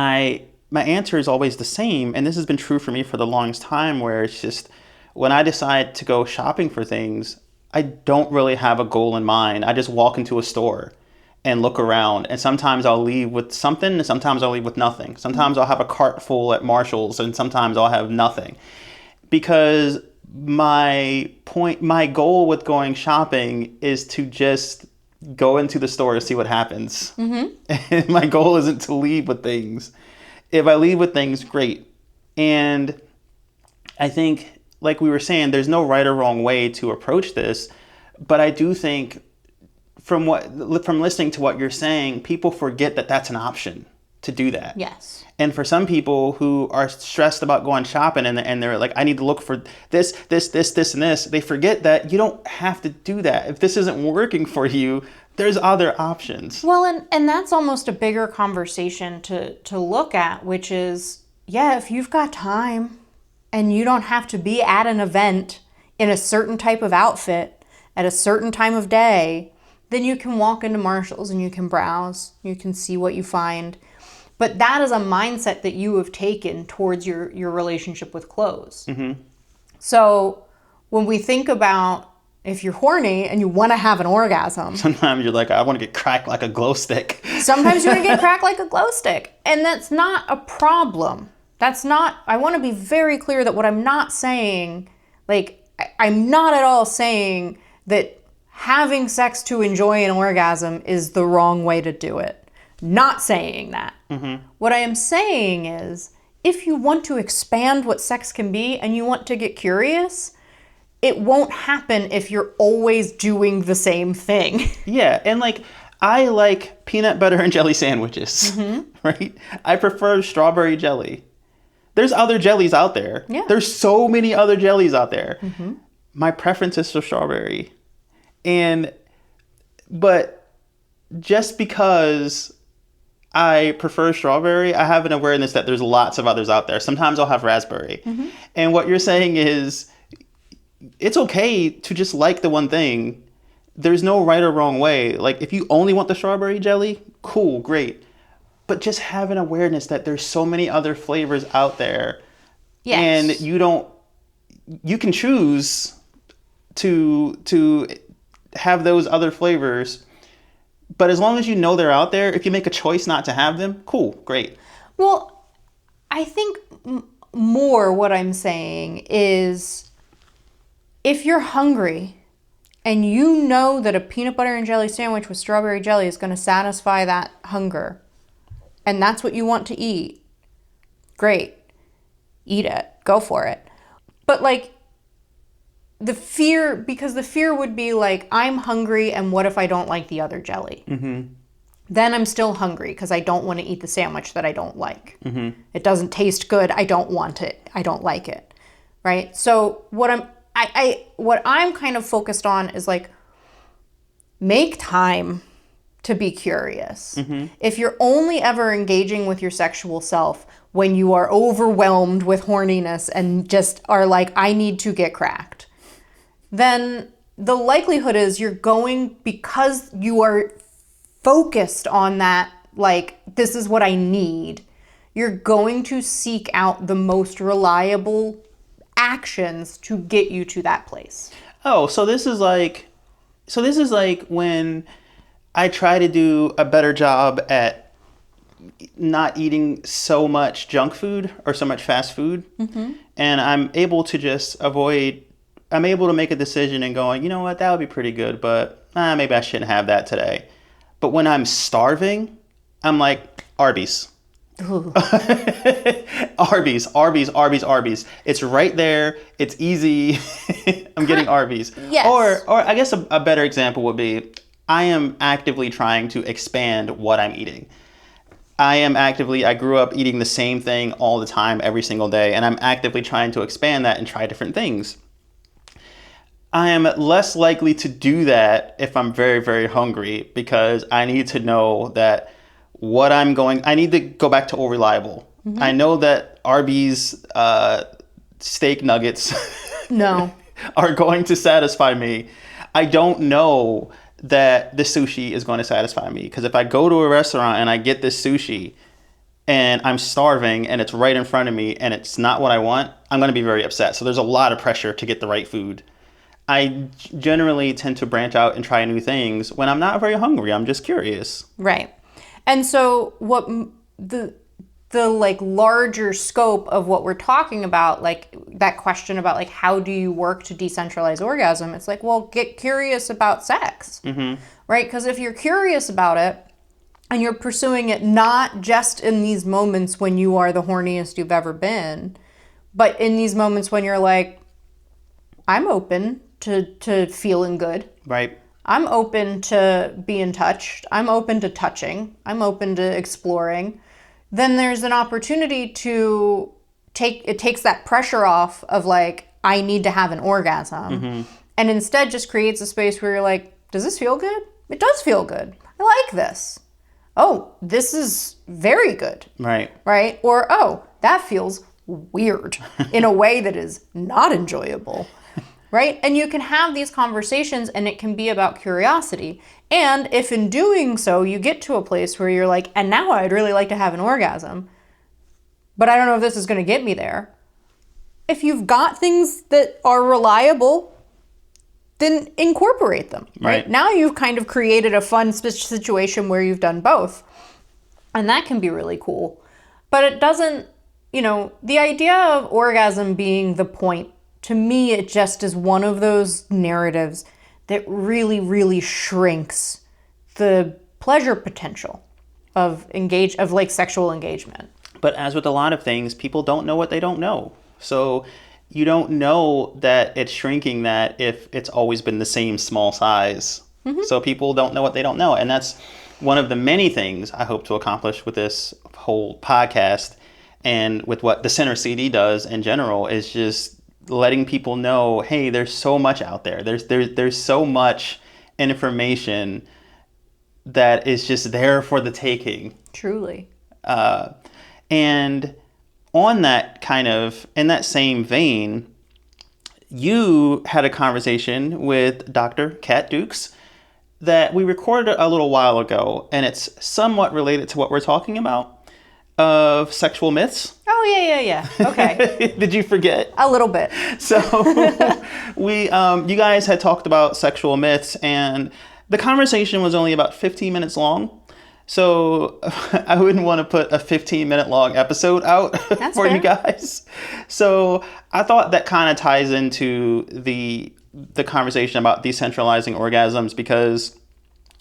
Speaker 1: my answer is always the same. And this has been true for me for the longest time, where it's just when I decide to go shopping for things, I don't really have a goal in mind. I just walk into a store and look around, and sometimes I'll leave with something, and sometimes I'll leave with nothing. Sometimes I'll have a cart full at Marshall's, and sometimes I'll have nothing. Because my goal with going shopping is to just go into the store to see what happens. And my goal isn't to leave with things. If I leave with things, great. And I think, like we were saying, there's no right or wrong way to approach this, but I do think from listening to what you're saying, people forget that that's an option to do that.
Speaker 2: Yes.
Speaker 1: And for some people who are stressed about going shopping and they're like, I need to look for this, and this, they forget that you don't have to do that. If this isn't working for you, there's other options.
Speaker 2: Well, and that's almost a bigger conversation to look at, which is, if you've got time and you don't have to be at an event in a certain type of outfit at a certain time of day, then you can walk into Marshall's and you can browse, you can see what you find. But that is a mindset that you have taken towards your relationship with clothes. So when we think about if you're horny and you want to have an orgasm,
Speaker 1: Sometimes you're like, I want to get cracked like a glow stick.
Speaker 2: sometimes you want to get cracked like a glow stick. And that's not a problem. That's not, I want to be very clear that what I'm not saying, like, I'm not at all saying that having sex to enjoy an orgasm is the wrong way to do it. Not saying that. What I am saying is, if you want to expand what sex can be and you want to get curious, it won't happen if you're always doing the same thing.
Speaker 1: Yeah, and like, I like peanut butter and jelly sandwiches, right? I prefer strawberry jelly. There's other jellies out there.
Speaker 2: Yeah.
Speaker 1: There's so many other jellies out there. My preference is for strawberry. But just because I prefer strawberry, I have an awareness that there's lots of others out there. Sometimes I'll have raspberry. And what you're saying is, it's okay to just like the one thing. There's no right or wrong way. Like, if you only want the strawberry jelly, cool, great. But just have an awareness that there's so many other flavors out there.
Speaker 2: Yes.
Speaker 1: And you can choose to have those other flavors. But as long as you know they're out there, if you make a choice not to have them, cool, great.
Speaker 2: Well, I think more what I'm saying is, if you're hungry and you know that a peanut butter and jelly sandwich with strawberry jelly is going to satisfy that hunger, and that's what you want to eat, great. Eat it. Go for it. But like, because the fear would be like, I'm hungry and what if I don't like the other jelly? Then I'm still hungry because I don't want to eat the sandwich that I don't like. It doesn't taste good. I don't want it. I don't like it. Right? So what I'm kind of focused on is like, make time to be curious. If you're only ever engaging with your sexual self when you are overwhelmed with horniness and just are like, I need to get cracked, then the likelihood is you're going, because you are focused on that, like, this is what I need, you're going to seek out the most reliable actions to get you to that place.
Speaker 1: Oh, so this is like when I try to do a better job at not eating so much junk food or so much fast food. And I'm able to make a decision and going, you know what, that would be pretty good, but maybe I shouldn't have that today. But when I'm starving, I'm like, Arby's. Arby's. It's right there. It's easy. I'm getting Arby's.
Speaker 2: Yes.
Speaker 1: Or I guess a better example would be, I am actively trying to expand what I'm eating. I grew up eating the same thing all the time, every single day, and I'm actively trying to expand that and try different things. I am less likely to do that if I'm very, very hungry, because I need to know that I need to go back to Old Reliable. I know that Arby's steak nuggets are going to satisfy me. I don't know that the sushi is going to satisfy me, because if I go to a restaurant and I get this sushi and I'm starving and it's right in front of me and it's not what I want, I'm going to be very upset. So there's a lot of pressure to get the right food. I generally tend to branch out and try new things when I'm not very hungry. I'm just curious.
Speaker 2: Right. And so what the like larger scope of what we're talking about, like that question about like, how do you work to decentralize orgasm? It's like, well, get curious about sex, right? Because if you're curious about it and you're pursuing it not just in these moments when you are the horniest you've ever been, but in these moments when you're like, I'm open to feeling good.
Speaker 1: Right.
Speaker 2: I'm open to being touched. I'm open to touching. I'm open to exploring. Then there's an opportunity to takes that pressure off of like, I need to have an orgasm. And instead just creates a space where you're like, does this feel good? It does feel good. I like this. Oh, this is very good.
Speaker 1: Right.
Speaker 2: Right? Or, oh, that feels weird in a way that is not enjoyable. Right? And you can have these conversations and it can be about curiosity. And if in doing so, you get to a place where you're like, and now I'd really like to have an orgasm, but I don't know if this is going to get me there. If you've got things that are reliable, then incorporate them, right? Now you've kind of created a fun situation where you've done both. And that can be really cool. But it doesn't, the idea of orgasm being the point, to me, it just is one of those narratives that really, really shrinks the pleasure potential of sexual engagement.
Speaker 1: But as with a lot of things, people don't know what they don't know. So you don't know that it's shrinking that if it's always been the same small size. So people don't know what they don't know. And that's one of the many things I hope to accomplish with this whole podcast and with what the Center CD does in general, is just letting people know, hey, there's so much out there. There's so much information that is just there for the taking.
Speaker 2: Truly.
Speaker 1: And on that in that same vein, you had a conversation with Dr. Kat Dukes that we recorded a little while ago, and it's somewhat related to what we're talking about, of sexual myths.
Speaker 2: Oh, yeah. Okay.
Speaker 1: Did you forget?
Speaker 2: A little bit.
Speaker 1: So you guys had talked about sexual myths, and the conversation was only about 15 minutes long. So I wouldn't want to put a 15-minute long episode out for you guys. So I thought that kind of ties into the conversation about decentralizing orgasms, because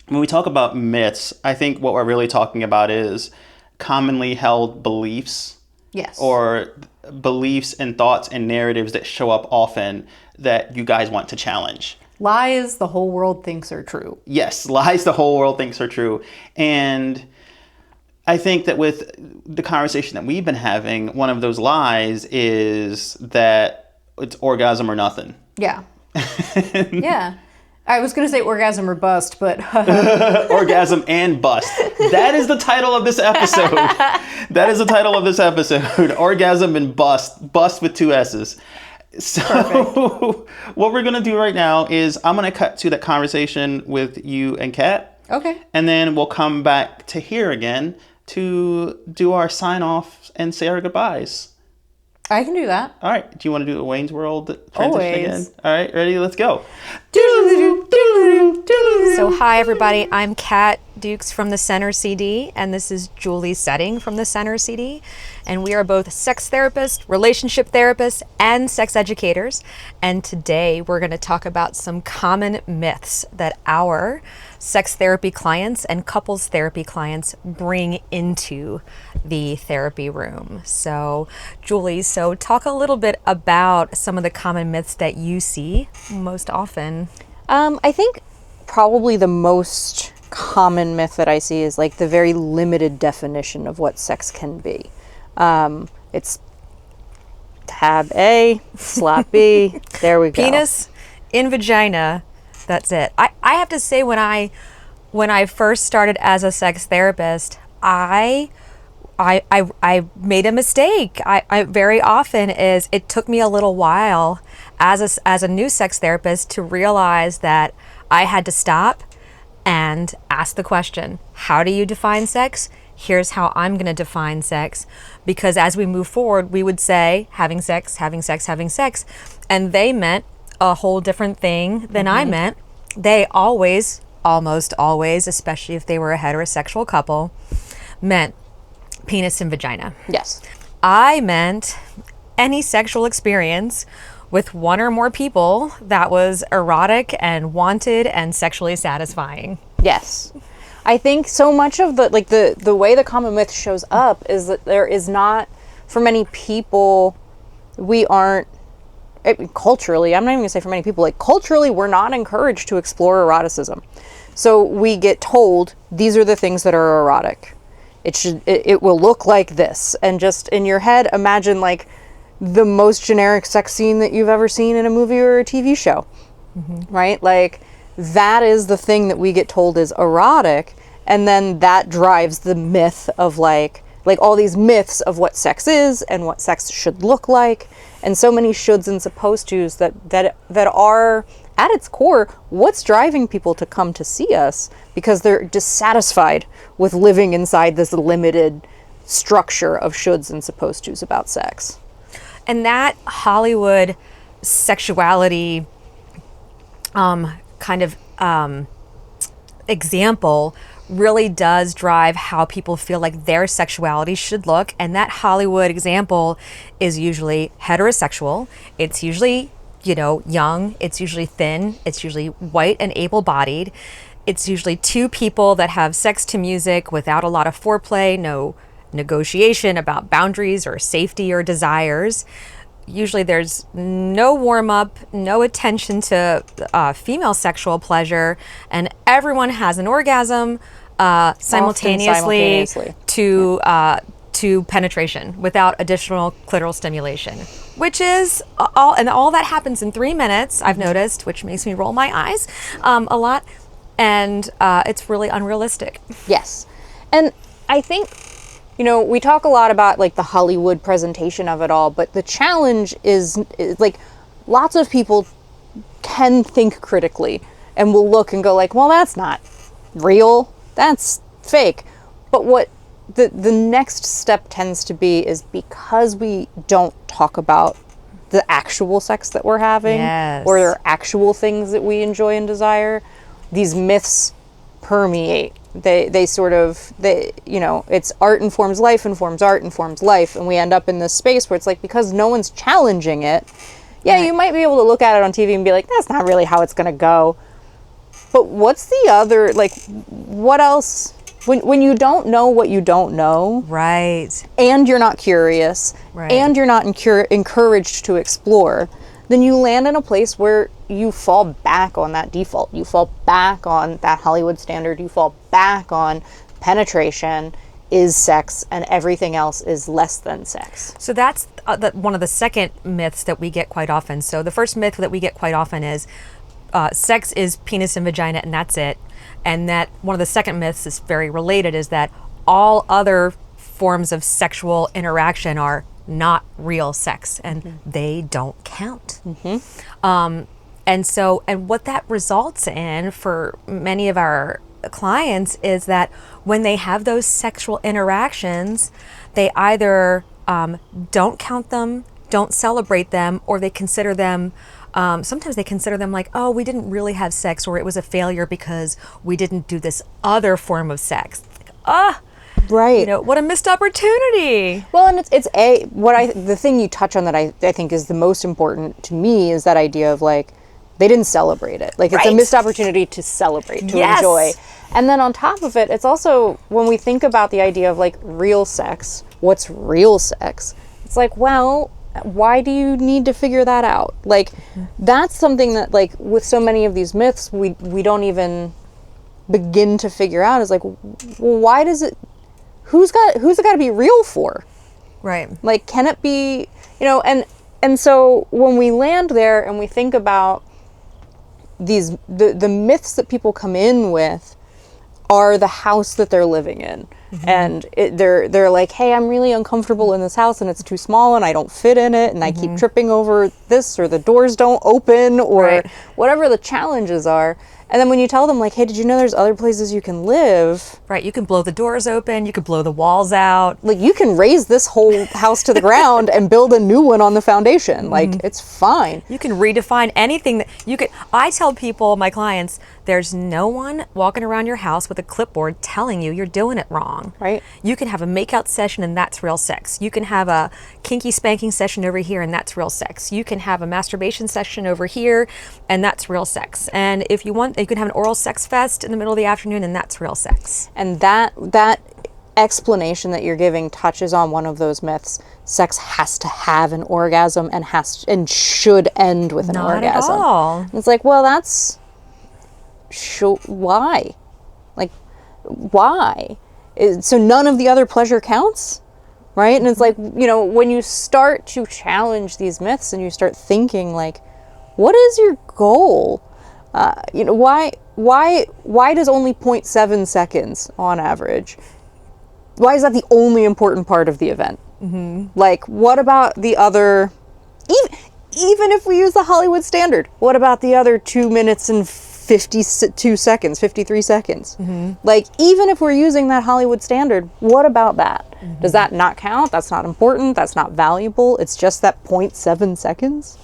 Speaker 1: when we talk about myths, I think what we're really talking about is commonly held beliefs.
Speaker 2: Yes.
Speaker 1: Or beliefs and thoughts and narratives that show up often that you guys want to challenge.
Speaker 2: Lies the whole world thinks are true.
Speaker 1: Yes, lies the whole world thinks are true. And I think that with the conversation that we've been having, one of those lies is that it's orgasm or nothing.
Speaker 2: Yeah. Yeah. I was going to say orgasm or bust, but...
Speaker 1: Orgasm and bust. That is the title of this episode. That is the title of this episode. Orgasm and bust. Bust with 2 S's. So what we're going to do right now is I'm going to cut to that conversation with you and Kat.
Speaker 2: Okay.
Speaker 1: And then we'll come back to here again to do our sign off and say our goodbyes.
Speaker 2: I can do that.
Speaker 1: All right. Do you want to do a Wayne's World transition again? All right. Ready? Let's go.
Speaker 3: So hi, everybody. I'm Kat Dukes from the Center CD, and this is Julie Setting from the Center CD. And we are both sex therapists, relationship therapists, and sex educators. And today we're going to talk about some common myths that our sex therapy clients and couples therapy clients bring into the therapy room. So Julie, talk a little bit about some of the common myths that you see most often.
Speaker 4: I think probably the most common myth that I see is like the very limited definition of what sex can be. It's tab A, slap B, there we go.
Speaker 3: Penis in vagina, that's it. I have to say, when I first started as a sex therapist, I made a mistake. I very often it took me a little while as a new sex therapist to realize that I had to stop and ask the question, how do you define sex? Here's how I'm going to define sex. Because as we move forward, we would say having sex, having sex, having sex. And they meant a whole different thing than I meant. They always, almost always, especially if they were a heterosexual couple, meant penis and vagina.
Speaker 4: Yes.
Speaker 3: I meant any sexual experience with one or more people that was erotic and wanted and sexually satisfying.
Speaker 4: Yes. I think so much of the way the common myth shows up is that there is not, for many people, culturally, I'm not even gonna say for many people, like culturally we're not encouraged to explore eroticism. So we get told these are the things that are erotic. It will look like this, and just in your head imagine like the most generic sex scene that you've ever seen in a movie or a TV show, right? Like that is the thing that we get told is erotic, and then that drives the myth of like all these myths of what sex is and what sex should look like, and so many shoulds and supposed tos that are at its core what's driving people to come to see us, because they're dissatisfied with living inside this limited structure of shoulds and supposed tos about sex.
Speaker 3: And that Hollywood sexuality kind of example really does drive how people feel like their sexuality should look. And that Hollywood example is usually heterosexual. It's usually, young. It's usually thin. It's usually white and able-bodied. It's usually two people that have sex to music without a lot of foreplay, no negotiation about boundaries or safety or desires. Usually there's no warm-up, no attention to female sexual pleasure, and everyone has an orgasm simultaneously to penetration without additional clitoral stimulation, which is all that happens in 3 minutes, I've noticed, which makes me roll my eyes a lot, and it's really unrealistic.
Speaker 4: Yes. And I think, we talk a lot about like the Hollywood presentation of it all, but the challenge is like lots of people can think critically and will look and go like, well, that's not real, that's fake. But what the next step tends to be is, because we don't talk about the actual sex that we're having,
Speaker 3: Yes.
Speaker 4: or there are actual things that we enjoy and desire, these myths permeate. It's art informs life, informs art, informs life, and we end up in this space where it's like, because no one's challenging it, you might be able to look at it on TV and be like, that's not really how it's gonna go. But what's the other, like, what else, when you don't know what you don't know,
Speaker 3: Right.
Speaker 4: and you're not curious,
Speaker 3: Right.
Speaker 4: and you're not encouraged to explore, then you land in a place where you fall back on that default. You fall back on that Hollywood standard. You fall back on penetration is sex and everything else is less than sex.
Speaker 3: So that's one of the second myths that we get quite often. So the first myth that we get quite often is sex is penis and vagina and that's it. And that one of the second myths is very related, is that all other forms of sexual interaction are not real sex, and they don't count. And what that results in for many of our clients is that when they have those sexual interactions, they either don't count them, don't celebrate them, or they consider them, sometimes they consider them like, oh, we didn't really have sex, or it was a failure because we didn't do this other form of sex. Like,
Speaker 4: Right.
Speaker 3: what a missed opportunity.
Speaker 4: Well, and the thing you touch on that I think is the most important to me is that idea of like, they didn't celebrate it. Like, it's a
Speaker 3: Right.
Speaker 4: missed opportunity to celebrate, to
Speaker 3: Yes.
Speaker 4: enjoy. And then on top of it, it's also, when we think about the idea of like real sex, what's real sex? It's like, well, why do you need to figure that out? Like, that's something that, like, with so many of these myths, we don't even begin to figure out, is like, well, why does it, who's it got to be real for?
Speaker 3: Right.
Speaker 4: Like, can it be, and so when we land there and we think about the myths that people come in with are the house that they're living in. And they're like, hey, I'm really uncomfortable in this house and it's too small and I don't fit in it and I keep tripping over this, or the doors don't open, or
Speaker 3: Right.
Speaker 4: whatever the challenges are. And then when you tell them like, hey, did you know there's other places you can live?
Speaker 3: Right. You can blow the doors open. You can blow the walls out.
Speaker 4: Like, you can raise this whole house to the ground and build a new one on the foundation. Like, it's fine.
Speaker 3: You can redefine anything that you could. I tell people, my clients, there's no one walking around your house with a clipboard telling you you're doing it wrong.
Speaker 4: Right.
Speaker 3: You can have a makeout session and that's real sex. You can have a kinky spanking session over here and that's real sex. You can have a masturbation session over here and that's real sex. And if you want, you can have an oral sex fest in the middle of the afternoon and that's real sex.
Speaker 4: And that explanation that you're giving touches on one of those myths. Sex has to have an orgasm and should end with an
Speaker 3: Not at
Speaker 4: orgasm.
Speaker 3: all.
Speaker 4: And it's like, well, that's why? Like, why? So none of the other pleasure counts, right? And it's like, when you start to challenge these myths and you start thinking like, what is your goal? Why does only 0.7 seconds on average? Why is that the only important part of the event? Like, what about the other, even if we use the Hollywood standard, what about the other 2 minutes and 52 seconds, 53 seconds? Like, even if we're using that Hollywood standard, what about that? Does that not count? That's not important. That's not valuable. It's just that 0.7 seconds.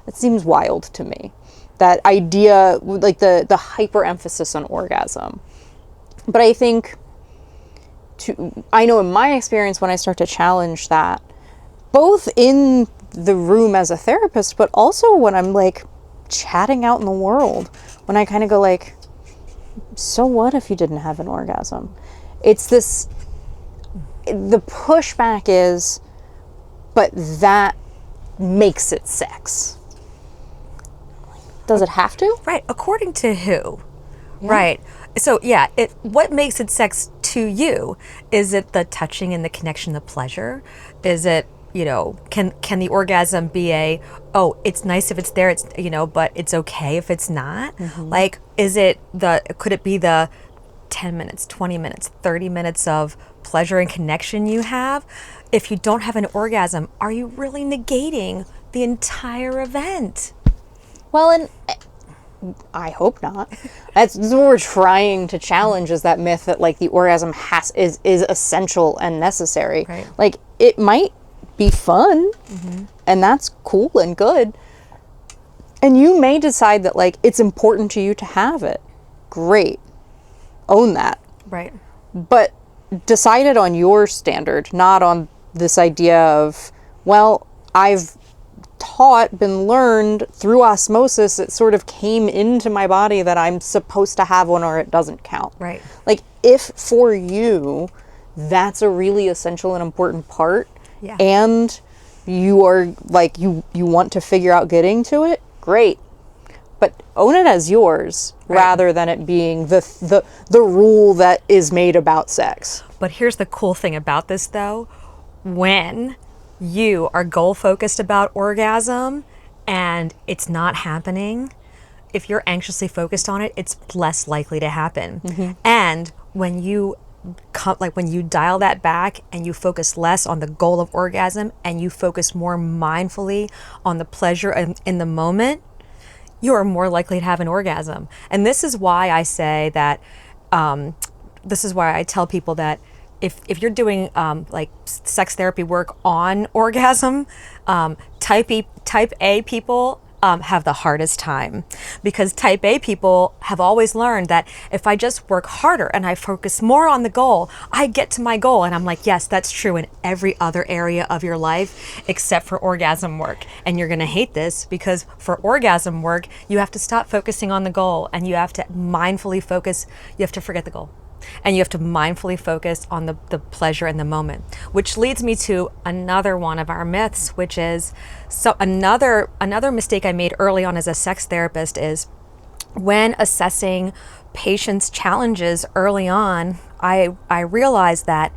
Speaker 4: It seems wild to me. that idea, like the hyper emphasis on orgasm. But I think, I know in my experience, when I start to challenge that, both in the room as a therapist, but also when I'm like chatting out in the world, when I kind of go like, so what if you didn't have an orgasm? It's this, the pushback is, but that makes it sex. Does it have to?
Speaker 3: Right. According to who? Yeah. Right. So yeah, what makes it sex to you? Is it the touching and the connection, the pleasure? Is it, can the orgasm be it's nice if it's there, it's, but it's okay if it's not? Mm-hmm. Like, could it be the 10 minutes, 20 minutes, 30 minutes of pleasure and connection you have? If you don't have an orgasm, are you really negating the entire event?
Speaker 4: Well, and I hope not. This is what we're trying to challenge, is that myth that like the orgasm is essential and necessary.
Speaker 3: Right.
Speaker 4: Like, it might be fun, mm-hmm. and that's cool and good. And you may decide that like it's important to you to have it. Great. Own that.
Speaker 3: Right.
Speaker 4: But decide it on your standard, not on this idea of, well, I've been learned through osmosis, it sort of came into my body that I'm supposed to have one or it doesn't count.
Speaker 3: Right.
Speaker 4: Like, if for you that's a really essential and important part,
Speaker 3: yeah.
Speaker 4: and you are like, you want to figure out getting to it, great. But own it as yours, right, rather than it being the rule that is made about sex.
Speaker 3: But here's the cool thing about this though. When you are goal focused about orgasm and it's not happening, if you're anxiously focused on it, it's less likely to happen. Mm-hmm. And when you dial that back and you focus less on the goal of orgasm and you focus more mindfully on the pleasure in the moment, you are more likely to have an orgasm. And this is why I say that, this is why I tell people that if you're doing like sex therapy work on orgasm, type A people have the hardest time, because type A people have always learned that if I just work harder and I focus more on the goal, I get to my goal. And I'm like, yes, that's true in every other area of your life except for orgasm work. And you're going to hate this, because for orgasm work, you have to stop focusing on the goal and you have to mindfully focus. You have to forget the goal. And you have to mindfully focus on the pleasure in the moment, which leads me to another one of our myths, which is, so another mistake I made early on as a sex therapist is when assessing patients' challenges early on, I realized that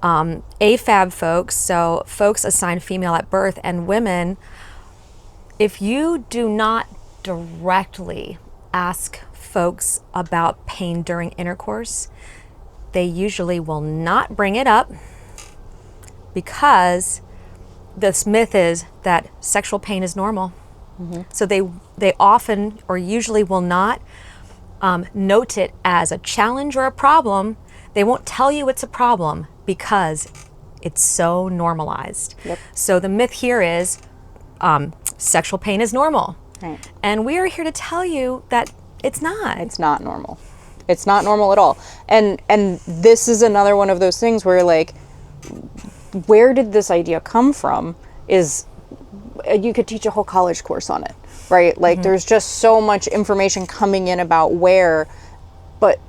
Speaker 3: AFAB folks, so folks assigned female at birth, and women, if you do not directly ask folks about pain during intercourse, they usually will not bring it up, because this myth is that sexual pain is normal. Mm-hmm. So they often or usually will not note it as a challenge or a problem. They won't tell you it's a problem because it's so normalized. Yep. So the myth here is sexual pain is normal. Right. And we are here to tell you that it's not.
Speaker 4: It's not normal. It's not normal at all. And this is another one of those things where, like, where did this idea come from? Is you could teach a whole college course on it, right? Like, mm-hmm. There's just so much information coming in about where, but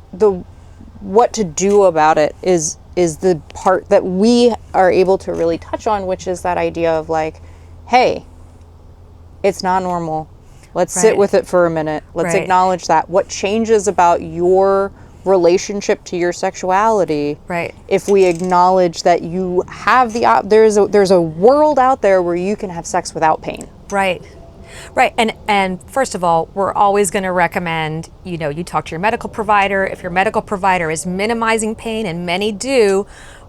Speaker 4: what to do about it is the part that we are able to really touch on, which is that idea of like, hey, it's not normal. Let's sit with it for a minute. Let's acknowledge that. What changes about your relationship to your sexuality?
Speaker 3: Right.
Speaker 4: If we acknowledge that you have there's a world out there where you can have sex without pain.
Speaker 3: Right. Right. And first of all, we're always going to recommend, you talk to your medical provider. If your medical provider is minimizing pain, and many do,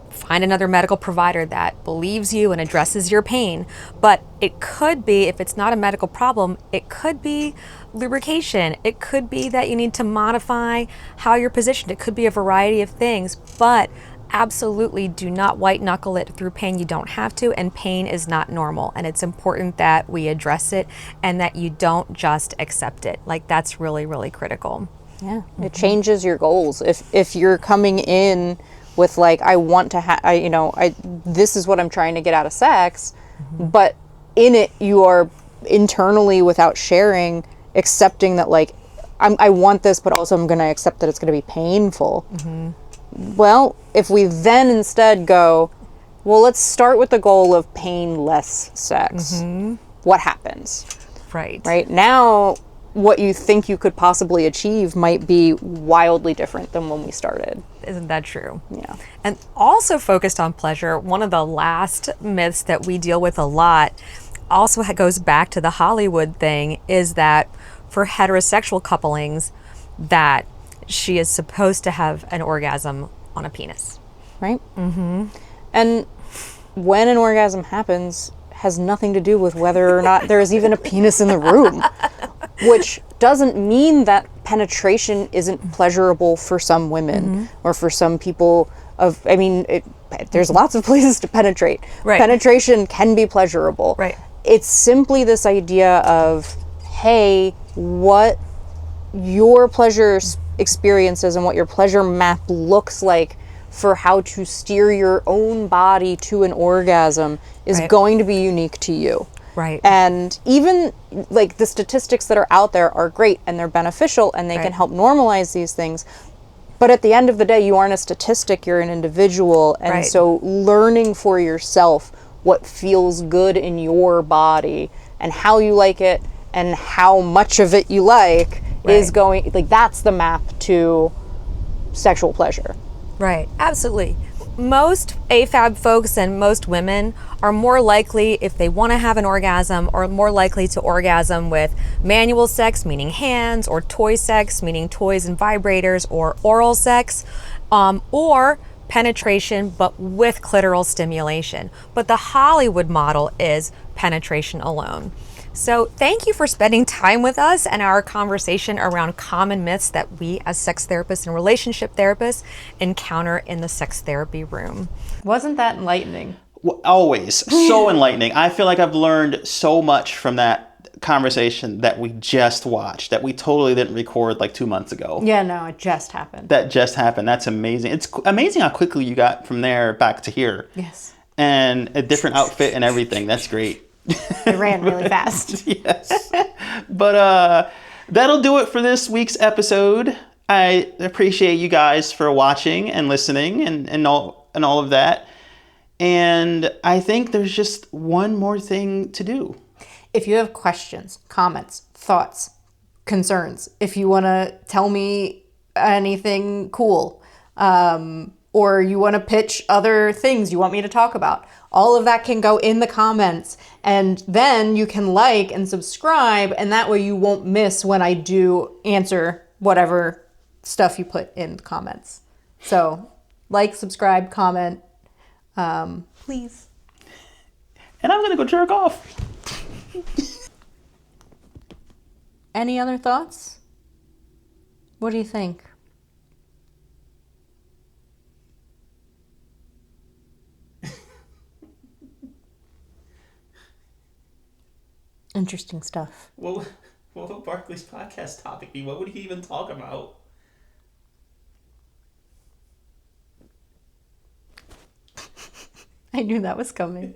Speaker 3: find another medical provider that believes you and addresses your pain. But it could be, if it's not a medical problem, it could be lubrication. It could be that you need to modify how you're positioned. It could be a variety of things. But absolutely do not white knuckle it through pain. You don't have to, and pain is not normal. And it's important that we address it and that you don't just accept it. Like, that's really, really critical.
Speaker 4: Yeah, it changes your goals. If you're coming in with like, I want to this is what I'm trying to get out of sex, but in it you are internally, without sharing, accepting that like, I want this, but also I'm going to accept that it's going to be painful. Well, if we then instead go, well, let's start with the goal of painless sex. What happens? Right now, what you think you could possibly achieve might be wildly different than when we started.
Speaker 3: Isn't that true?
Speaker 4: Yeah.
Speaker 3: And also focused on pleasure, one of the last myths that we deal with a lot also goes back to the Hollywood thing, is that for heterosexual couplings, that she is supposed to have an orgasm on a penis.
Speaker 4: Right? And when an orgasm happens has nothing to do with whether or not there is even a penis in the room, which doesn't mean that penetration isn't pleasurable for some women or for some people there's lots of places to penetrate.
Speaker 3: Right.
Speaker 4: Penetration can be pleasurable.
Speaker 3: Right.
Speaker 4: It's simply this idea of, hey, what your pleasure experiences and what your pleasure map looks like for how to steer your own body to an orgasm is
Speaker 3: Right.
Speaker 4: going to be unique to you.
Speaker 3: Right.
Speaker 4: And even like the statistics that are out there are great and they're beneficial and they
Speaker 3: Right.
Speaker 4: can help normalize these things. But at the end of the day, you aren't a statistic, you're an individual. And
Speaker 3: Right.
Speaker 4: so learning for yourself what feels good in your body and how you like it and how much of it you like is
Speaker 3: Right.
Speaker 4: going, like, that's the map to sexual pleasure.
Speaker 3: Right, absolutely. Most AFAB folks and most women are more likely, if they want to have an orgasm, or more likely to orgasm with manual sex, meaning hands, or toy sex, meaning toys and vibrators, or oral sex, or penetration, but with clitoral stimulation. But the Hollywood model is penetration alone. So thank you for spending time with us and our conversation around common myths that we as sex therapists and relationship therapists encounter in the sex therapy room.
Speaker 2: Wasn't that enlightening?
Speaker 1: Always so enlightening. I feel like I've learned so much from that conversation that we just watched, that we totally didn't record like 2 months ago.
Speaker 2: Yeah, no, it just happened.
Speaker 1: That just happened. That's amazing. It's amazing how quickly you got from there back to here.
Speaker 2: Yes.
Speaker 1: And a different outfit and everything. That's great.
Speaker 2: It ran really fast.
Speaker 1: Yes. But that'll do it for this week's episode. I appreciate you guys for watching and listening and all of that. And I think there's just one more thing to do.
Speaker 2: If you have questions, comments, thoughts, concerns, if you want to tell me anything cool, or you want to pitch other things you want me to talk about, all of that can go in the comments. And then you can like and subscribe, and that way you won't miss when I do answer whatever stuff you put in the comments. So like, subscribe, comment, please.
Speaker 1: And I'm going to go jerk off.
Speaker 2: Any other thoughts? What do you think? Interesting stuff.
Speaker 1: What would Barkley's podcast topic be? What would he even talk about?
Speaker 2: I knew that was coming.